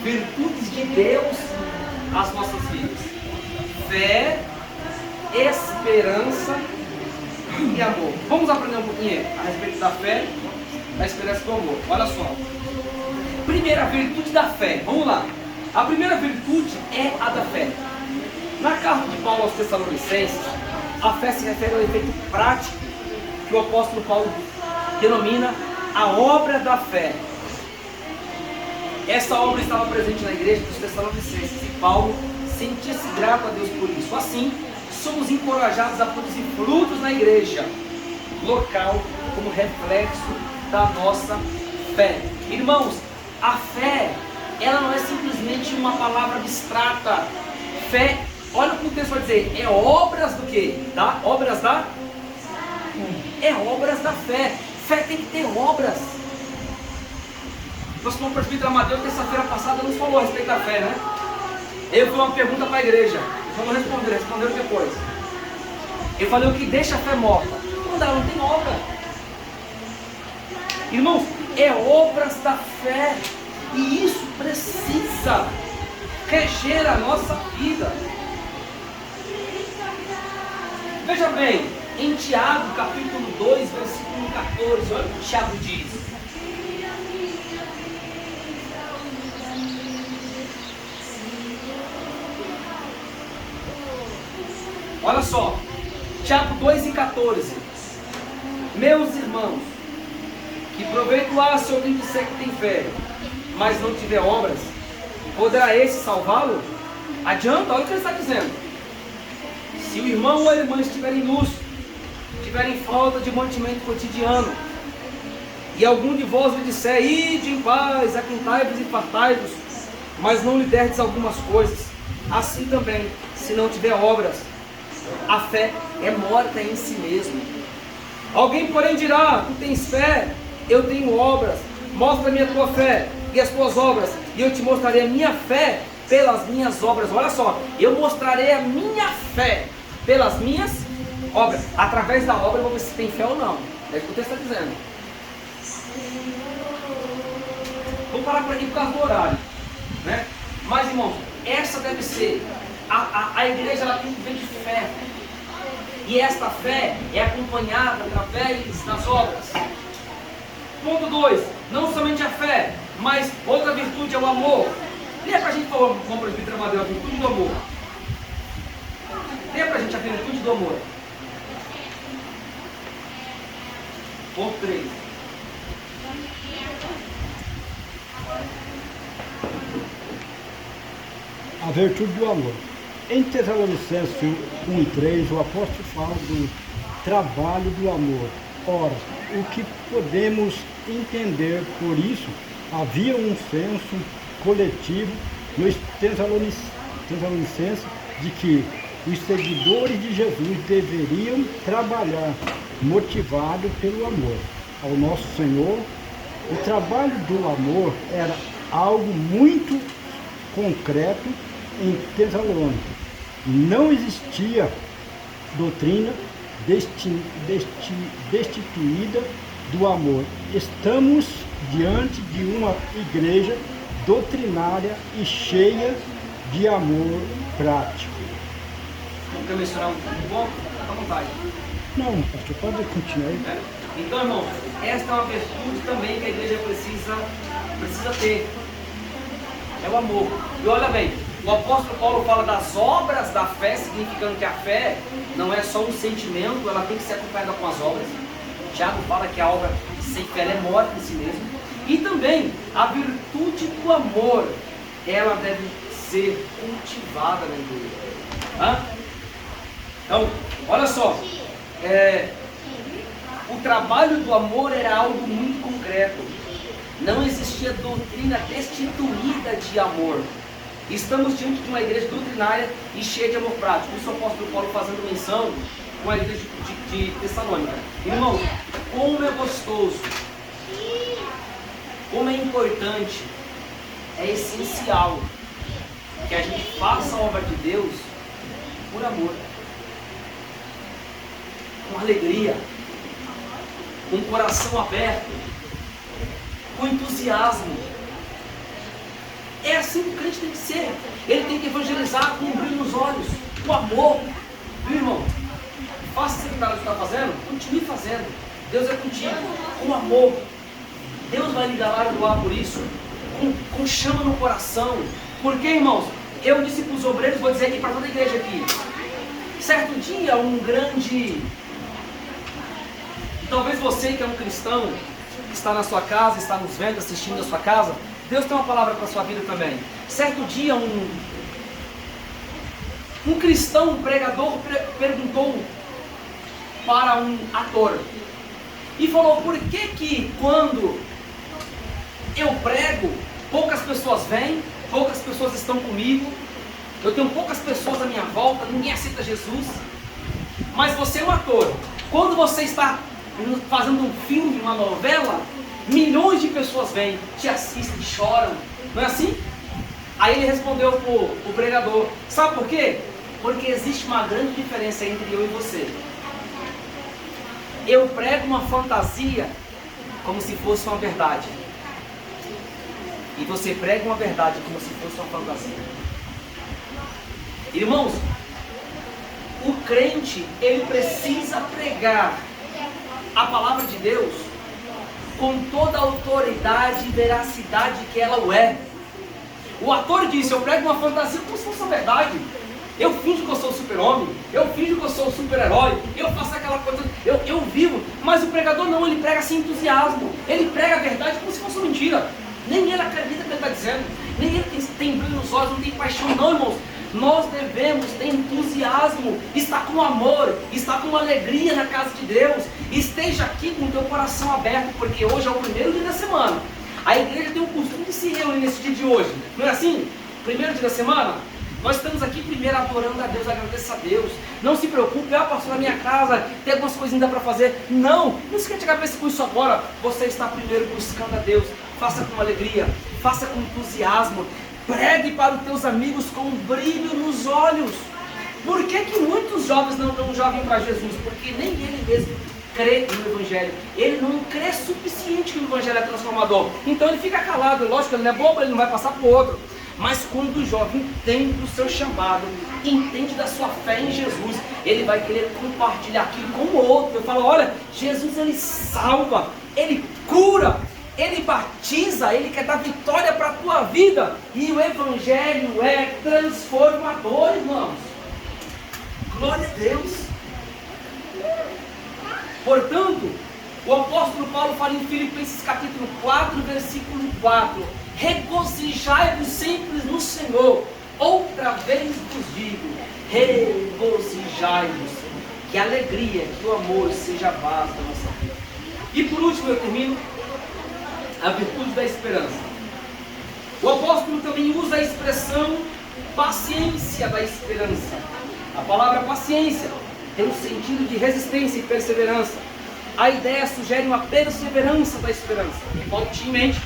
Speaker 1: virtudes de Deus às nossas vidas. Fé, esperança e amor. Vamos aprender um pouquinho a respeito da fé, da esperança e do amor. Olha só. Primeira virtude da fé. Vamos lá. A primeira virtude é a da fé. Na carta de Paulo aos Tessalonicenses, a fé se refere ao efeito prático que o apóstolo Paulo denomina a obra da fé. Essa obra estava presente na igreja dos Tessalonicenses e Paulo sentia-se grato a Deus por isso. Assim, somos encorajados a produzir frutos na igreja local como reflexo da nossa fé. Irmãos, a fé, ela não é simplesmente uma palavra abstrata. Fé, olha o que o texto vai dizer, é obras do quê? Da? Obras da? É obras da fé. Fé tem que ter obras. Nosso irmão presbítero Amadeu, terça-feira passada, nos falou a respeito da fé, né? Eu fiz uma pergunta para a igreja. Só não responderam, responderam depois. Eu falei o que deixa a fé morta? Quando ela não tem obra. Irmãos, é obras da fé. E isso precisa reger a nossa vida. Veja bem, em Tiago, capítulo 2, versículo 14, olha o que Tiago diz. Olha só, Tiago 2:14. Meus irmãos, que proveito há se alguém disser que tem fé, mas não tiver obras, poderá esse salvá-lo? Adianta, olha o que ele está dizendo. Se o irmão ou a irmã estiverem nus, tiverem falta de mantimento cotidiano, e algum de vós lhe disser, ide em paz, aquentai-vos e fartai-vos, mas não lhe derdes algumas coisas, assim também, se não tiver obras, a fé é morta em si mesmo. Alguém, porém, dirá, tu tens fé, eu tenho obras, mostra-me a tua fé e as tuas obras, e eu te mostrarei a minha fé pelas minhas obras. Olha só, eu mostrarei a minha fé pelas minhas obras. Através da obra eu vou ver se tem fé ou não. É isso que o texto está dizendo. Vou parar por aqui por causa do horário, né? Mas, irmãos, essa deve ser a igreja, ela tem que ver de fé. E esta fé é acompanhada através das obras. Ponto 2. Não somente a fé, mas outra virtude é o amor. Leia pra gente, por favor, como o presbítero Amadeu, a virtude do amor. Leia pra gente a virtude do amor. Ponto 3.
Speaker 6: A virtude do amor. Em Tessalonicenses 1:3, o apóstolo fala do trabalho do amor. Ora, o que podemos entender por isso? Havia um senso coletivo nos Tessalonicenses de que os seguidores de Jesus deveriam trabalhar motivados pelo amor ao nosso Senhor. O trabalho do amor era algo muito concreto em Tessalônica. Não existia doutrina destituída do amor. Estamos diante de uma igreja doutrinária e cheia de amor prático.
Speaker 1: Não quer mencionar um ponto? Fica à vontade.
Speaker 6: Não, pastor, pode continuar aí.
Speaker 1: Então, irmão, esta é uma virtude também que a igreja precisa ter. É o amor. E olha bem, o apóstolo Paulo fala das obras da fé, significando que a fé não é só um sentimento, ela tem que ser acompanhada com as obras. Tiago fala que a obra sem fé é morta em si mesmo. E também a virtude do amor, ela deve ser cultivada na igreja. Então, olha só, o trabalho do amor era algo muito concreto. Não existia doutrina destituída de amor. Estamos diante de uma igreja doutrinária e cheia de amor prático. Isso o apóstolo Paulo fazendo menção com a igreja de Tessalônica. Irmãos, como é gostoso, como é importante, é essencial que a gente faça a obra de Deus por amor, com alegria, com o coração aberto, com entusiasmo. É assim que o crente tem que ser. Ele tem que evangelizar com um brilho nos olhos, com amor. Viu, irmão? Faça o que você está fazendo, continue fazendo. Deus é contigo, com amor. Deus vai lhe galardoar por isso, com chama no coração. Porque, irmãos, eu disse para os obreiros, vou dizer aqui para toda a igreja aqui. Certo dia, um grande... Talvez você que é um cristão, que está na sua casa, está nos vendo, assistindo na sua casa, Deus tem uma palavra para a sua vida também. Certo dia, um cristão, um pregador, perguntou para um ator e falou: por que quando eu prego, poucas pessoas vêm, poucas pessoas estão comigo, eu tenho poucas pessoas à minha volta, ninguém aceita Jesus, mas você é um ator, quando você está fazendo um filme, uma novela, milhões de pessoas vêm, te assistem, choram, não é assim? Aí ele respondeu pro pregador, sabe por quê? Porque existe uma grande diferença entre eu e você. Eu prego uma fantasia como se fosse uma verdade. E você prega uma verdade como se fosse uma fantasia. Irmãos, o crente, ele precisa pregar a palavra de Deus com toda a autoridade e veracidade que ela o é. O ator disse, eu prego uma fantasia como se fosse uma verdade. Eu finjo que eu sou o super-homem, eu finjo que eu sou o super-herói, eu faço aquela coisa, eu vivo. Mas o pregador não, ele prega sem entusiasmo. Ele prega a verdade como se fosse uma mentira. Nem ele acredita no que ele está dizendo, nem ele tem brilho nos olhos, não tem paixão não, irmãos. Nós devemos ter entusiasmo, estar com amor, estar com alegria na casa de Deus. Esteja aqui com o teu coração aberto, porque hoje é o primeiro dia da semana. A igreja tem o costume de se reunir nesse dia de hoje, não é assim? Primeiro dia da semana, nós estamos aqui primeiro adorando a Deus, agradeça a Deus. Não se preocupe, pastor, na minha casa tem algumas coisinhas para fazer. Não esquente a cabeça com isso agora. Você está primeiro buscando a Deus. Faça com alegria, faça com entusiasmo. Pregue para os teus amigos com um brilho nos olhos. Por que muitos jovens não vêm para Jesus? Porque nem ele mesmo crê no Evangelho. Ele não crê suficiente que o Evangelho é transformador. Então ele fica calado. Lógico, ele não é bobo, ele não vai passar para o outro. Mas quando o jovem entende do seu chamado, entende da sua fé em Jesus, ele vai querer compartilhar aquilo com o outro. Eu falo, olha, Jesus ele salva, ele cura, ele batiza, ele quer dar vitória para a tua vida. E o Evangelho é transformador, irmãos. Glória a Deus. Portanto, o apóstolo Paulo fala em Filipenses capítulo 4, versículo 4. Regozijai-vos sempre no Senhor. Outra vez vos digo, regozijai-vos. Que a alegria, que o amor seja a base da nossa vida. E por último eu termino, a virtude da esperança. O apóstolo também usa a expressão paciência da esperança. A palavra paciência tem um sentido de resistência e perseverança. A ideia sugere uma perseverança da esperança. E Paulo tinha em mente,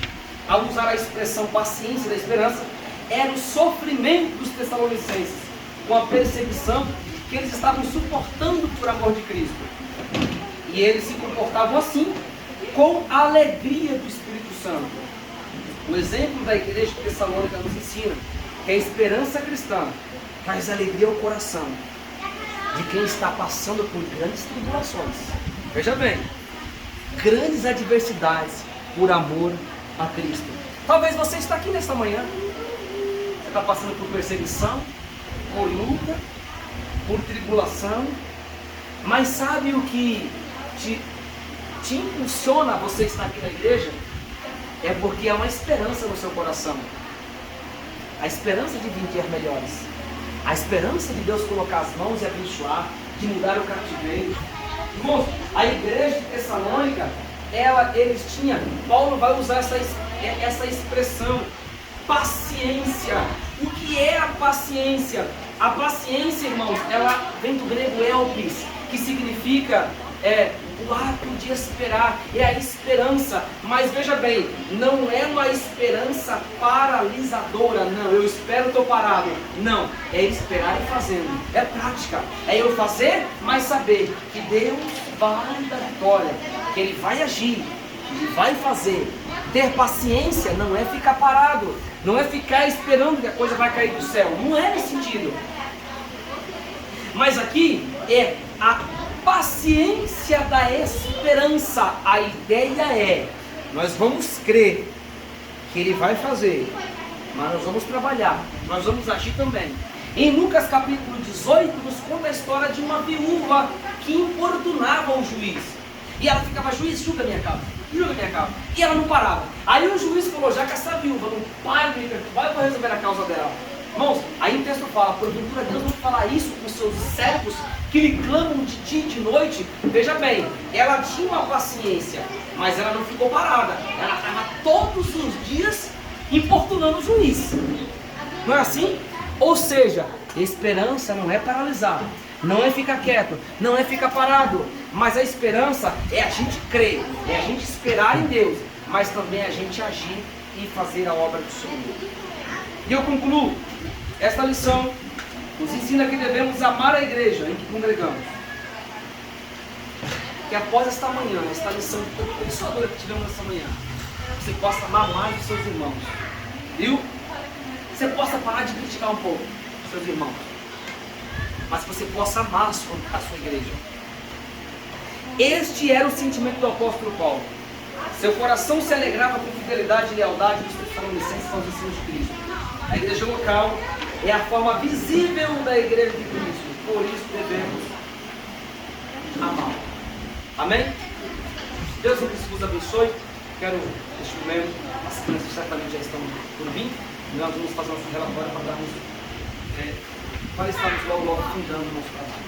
Speaker 1: ao usar a expressão paciência da esperança, era o sofrimento dos tessalonicenses, com a perseguição que eles estavam suportando por amor de Cristo. E eles se comportavam assim, com a alegria do Espírito Santo. O exemplo da igreja de Tessalônica nos ensina que a esperança cristã traz alegria ao coração de quem está passando por grandes tribulações. Veja bem, grandes adversidades por amor a Cristo. Talvez você está aqui nesta manhã, você está passando por perseguição, por luta, por tribulação, mas sabe o que te impulsiona a você estar aqui na igreja? É porque há uma esperança no seu coração, a esperança de vir dias melhores, a esperança de Deus colocar as mãos e abençoar, de mudar o cativeiro. Irmãos, a igreja de Tessalônica, eles tinham, Paulo vai usar essa expressão, paciência. O que é a paciência? A paciência, irmãos, ela vem do grego elpis, que significa o ato de esperar, é a esperança. Mas veja bem, não é uma esperança paralisadora, não, eu espero, estou parado. Não, é esperar e fazendo, é prática, é eu fazer, mas saber que Deus vai dar vitória, que Ele vai agir, que Ele vai fazer. Ter paciência não é ficar parado, não é ficar esperando que a coisa vai cair do céu, não é nesse sentido. Mas aqui é a paciência da esperança. A ideia é, nós vamos crer que Ele vai fazer, mas nós vamos trabalhar, nós vamos agir também. Em Lucas capítulo 18 nos conta a história de uma viúva que importunava o juiz. E ela ficava, juiz, julga minha causa, julga minha causa. E ela não parava. Aí o juiz falou, já que essa viúva não para de me perturbar, eu vou resolver a causa dela. Irmãos, aí o texto fala, porventura Deus não falar isso com seus servos que lhe clamam de dia e de noite. Veja bem, ela tinha uma paciência, mas ela não ficou parada. Ela estava todos os dias importunando o juiz. Não é assim? Ou seja, esperança não é paralisar, não é ficar quieto, não é ficar parado, mas a esperança é a gente crer, é a gente esperar em Deus, mas também a gente agir e fazer a obra do Senhor. E eu concluo, esta lição nos ensina que devemos amar a igreja em que congregamos. Que após esta manhã, esta lição abençoadora que tivemos esta manhã, você possa amar mais os seus irmãos, viu? Você possa parar de criticar um pouco os seus irmãos, mas que você possa amar a sua igreja. Este era o sentimento do apóstolo Paulo. Seu coração se alegrava com fidelidade e lealdade dos Tessalonicenses aos ensinos de Cristo. A igreja local é a forma visível da igreja de Cristo, por isso devemos amar. Amém? Deus vos abençoe. Quero, neste momento, as crianças certamente já estão por vir, e nós vamos fazer nosso relatório para estarmos logo fundando o nosso trabalho.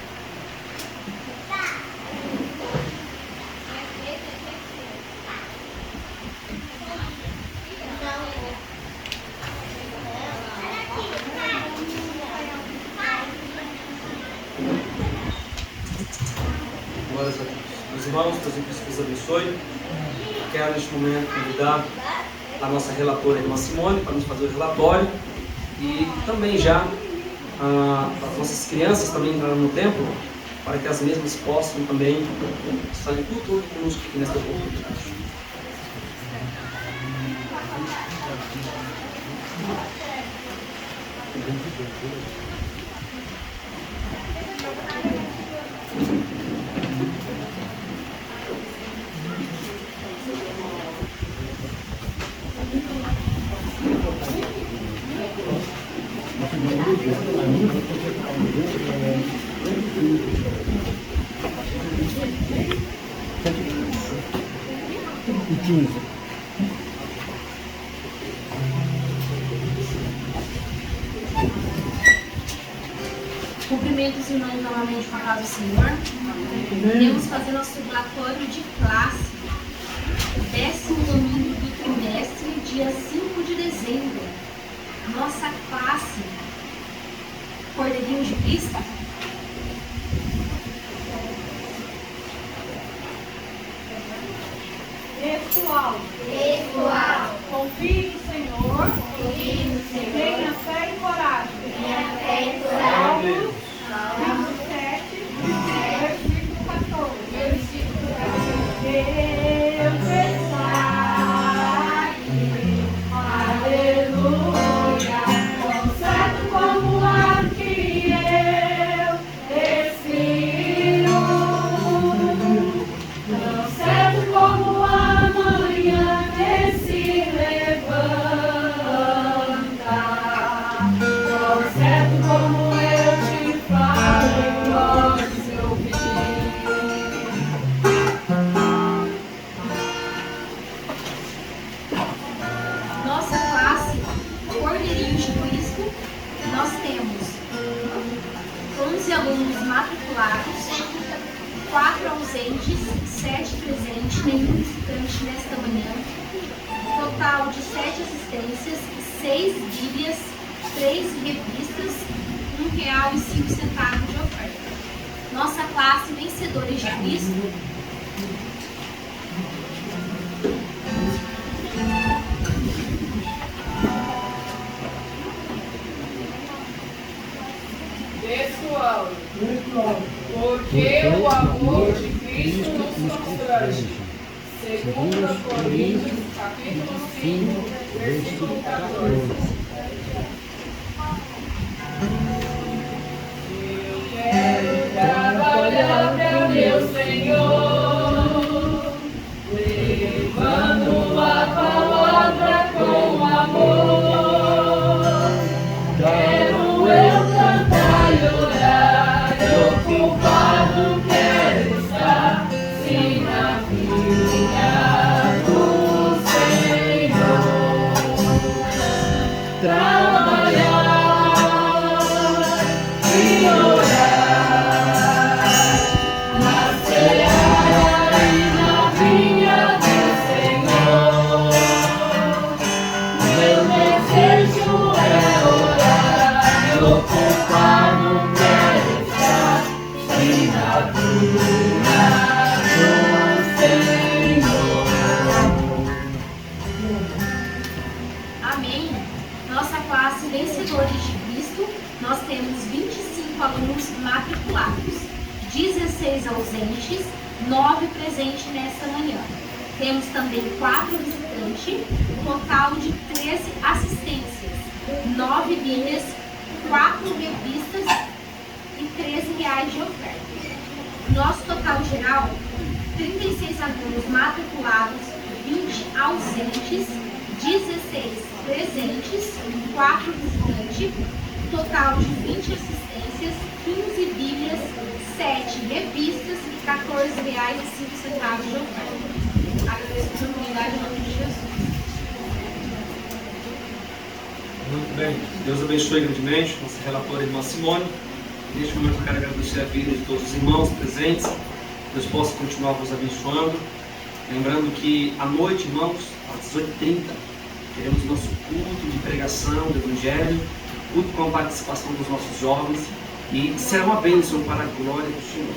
Speaker 1: Glórias a Deus. Meus irmãos, Deus vos abençoe. Quero neste momento convidar a nossa relatora, a irmã Simone, para nos fazer o relatório. E também já as nossas crianças também entrarão no templo, para que as mesmas possam também estar de culto conosco aqui nesta oportunidade.
Speaker 9: Cumprimento os irmãos novamente com a paz do Senhor. Iremos fazer nosso relatório de classe, 10º domingo do trimestre, dia 5 de dezembro. Nossa classe, Cordeirinho de Cristo.
Speaker 2: Pessoal, confie no Senhor, tenha fé e coragem. Salmos 7, versículo 14. Eu pensar, aleluia, tão certo como a que eu respiro, tão certo como a manhã que se levanta, tão certo como eu te falo em voz ouvir.
Speaker 9: Nossa classe, Cordeirinho de Cristo, nós temos 11 alunos matriculados, 4 ausentes, 7 presentes, nenhum estudante nesta manhã, total de 7 assistências, 6 bíblias, 3 revistas, R$1,05 de oferta. Nossa classe, Vencedores de Cristo,
Speaker 2: Pessoal, porque o amor de Cristo nos constrange. 2 Coríntios, capítulo 5, versículo 14. Eu quero trabalhar para meu Senhor, levando a palavra com amor. Quero eu cantar e orar, ocupado quero estar, sim, na vinha do Senhor. Trabalhar e orar na seara.
Speaker 9: Amém. Nossa classe Vencedores de Cristo, nós temos 25 alunos matriculados, 16 ausentes, 9 presentes nesta manhã. Temos também 4 visitantes, um total de 13 assistências, 9 Bíblias, 4 revistas e R$13 de oferta. Nosso total geral, 36 alunos matriculados, 20 ausentes, 16 presentes, 4 visitantes, total de 20 assistências, 15 Bíblias, 7 revistas e R$14,05 de oferta. Agradeço a oportunidade em nome de Jesus.
Speaker 1: Muito bem. Deus abençoe grandemente. Nossa relatora, irmã Simone. Neste momento eu quero agradecer a vida de todos os irmãos presentes. Deus possa continuar vos abençoando. Lembrando que à noite, irmãos, às 18h30, teremos nosso culto de pregação do Evangelho, culto com a participação dos nossos jovens, e será uma bênção para a glória do Senhor.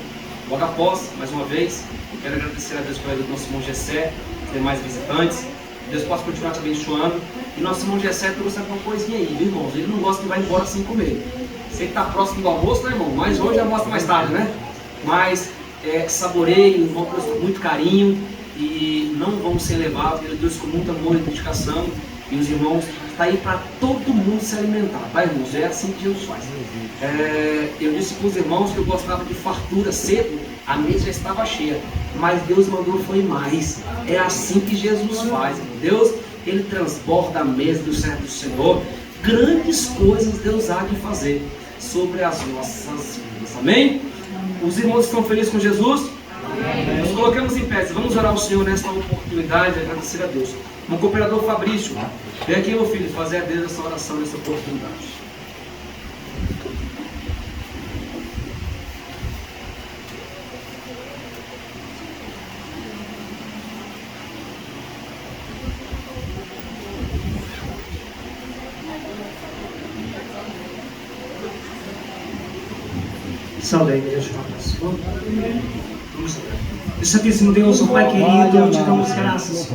Speaker 1: Logo após, mais uma vez, quero agradecer a Deus pela vida do nosso irmão Gessé, os demais visitantes. Deus possa continuar te abençoando. E nosso irmão Gessé trouxe alguma coisinha aí, viu, irmãos? Ele não gosta de vai embora sem comer. Sei que está próximo do almoço, né, irmão? Mas hoje almoça mais tarde, né? Mas saboreiem, vão com muito carinho e não vão ser levados pelo Deus com muito amor e dedicação. E os irmãos, está aí para todo mundo se alimentar, tá, irmãos? É assim que Jesus faz. Eu disse para os irmãos que eu gostava de fartura cedo, a mesa já estava cheia, mas Deus mandou foi mais. É assim que Jesus faz, irmão. Deus, Ele transborda a mesa do servo do Senhor. Grandes coisas Deus há de fazer sobre as nossas vidas, amém? Os irmãos estão felizes com Jesus? Amém. Nos colocamos em pé, vamos orar ao Senhor nesta oportunidade e agradecer a Deus. Meu cooperador Fabrício, vem aqui, meu filho, fazer a Deus essa oração nessa oportunidade.
Speaker 10: Salve a igreja, Senhor. Vamos orar. Santíssimo Deus, Pai querido, te damos graças.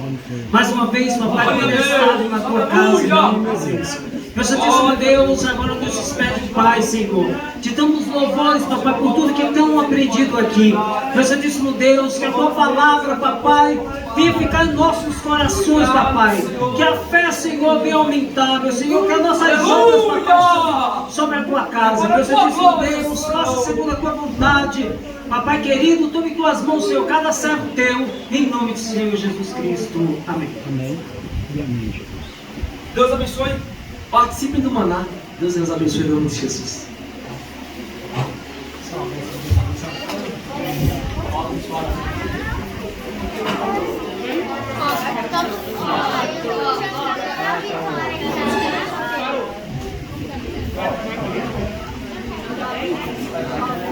Speaker 10: Mais uma vez, Papai, por ter estado na tua casa, em nome de Jesus. Meu Santíssimo Deus, agora nos despede, Pai, Senhor. Te damos louvores, Papai, por tudo que temos aprendido aqui. Meu Santíssimo Deus, que a tua palavra, Papai, venha ficar em nossos corações, Papai. Que a fé, Senhor, venha aumentar, meu Senhor. Que as nossas obras, Papai, sobre a tua casa. Meu Santíssimo Deus, faça segundo a tua vontade. Papai querido, tome em tuas mãos, Senhor, cada servo teu, em nome do Senhor Jesus Cristo. Amém.
Speaker 6: Amém e amém, Jesus.
Speaker 1: Deus abençoe. Participem do maná. Deus nos abençoe em nome de Jesus.
Speaker 5: Thank you.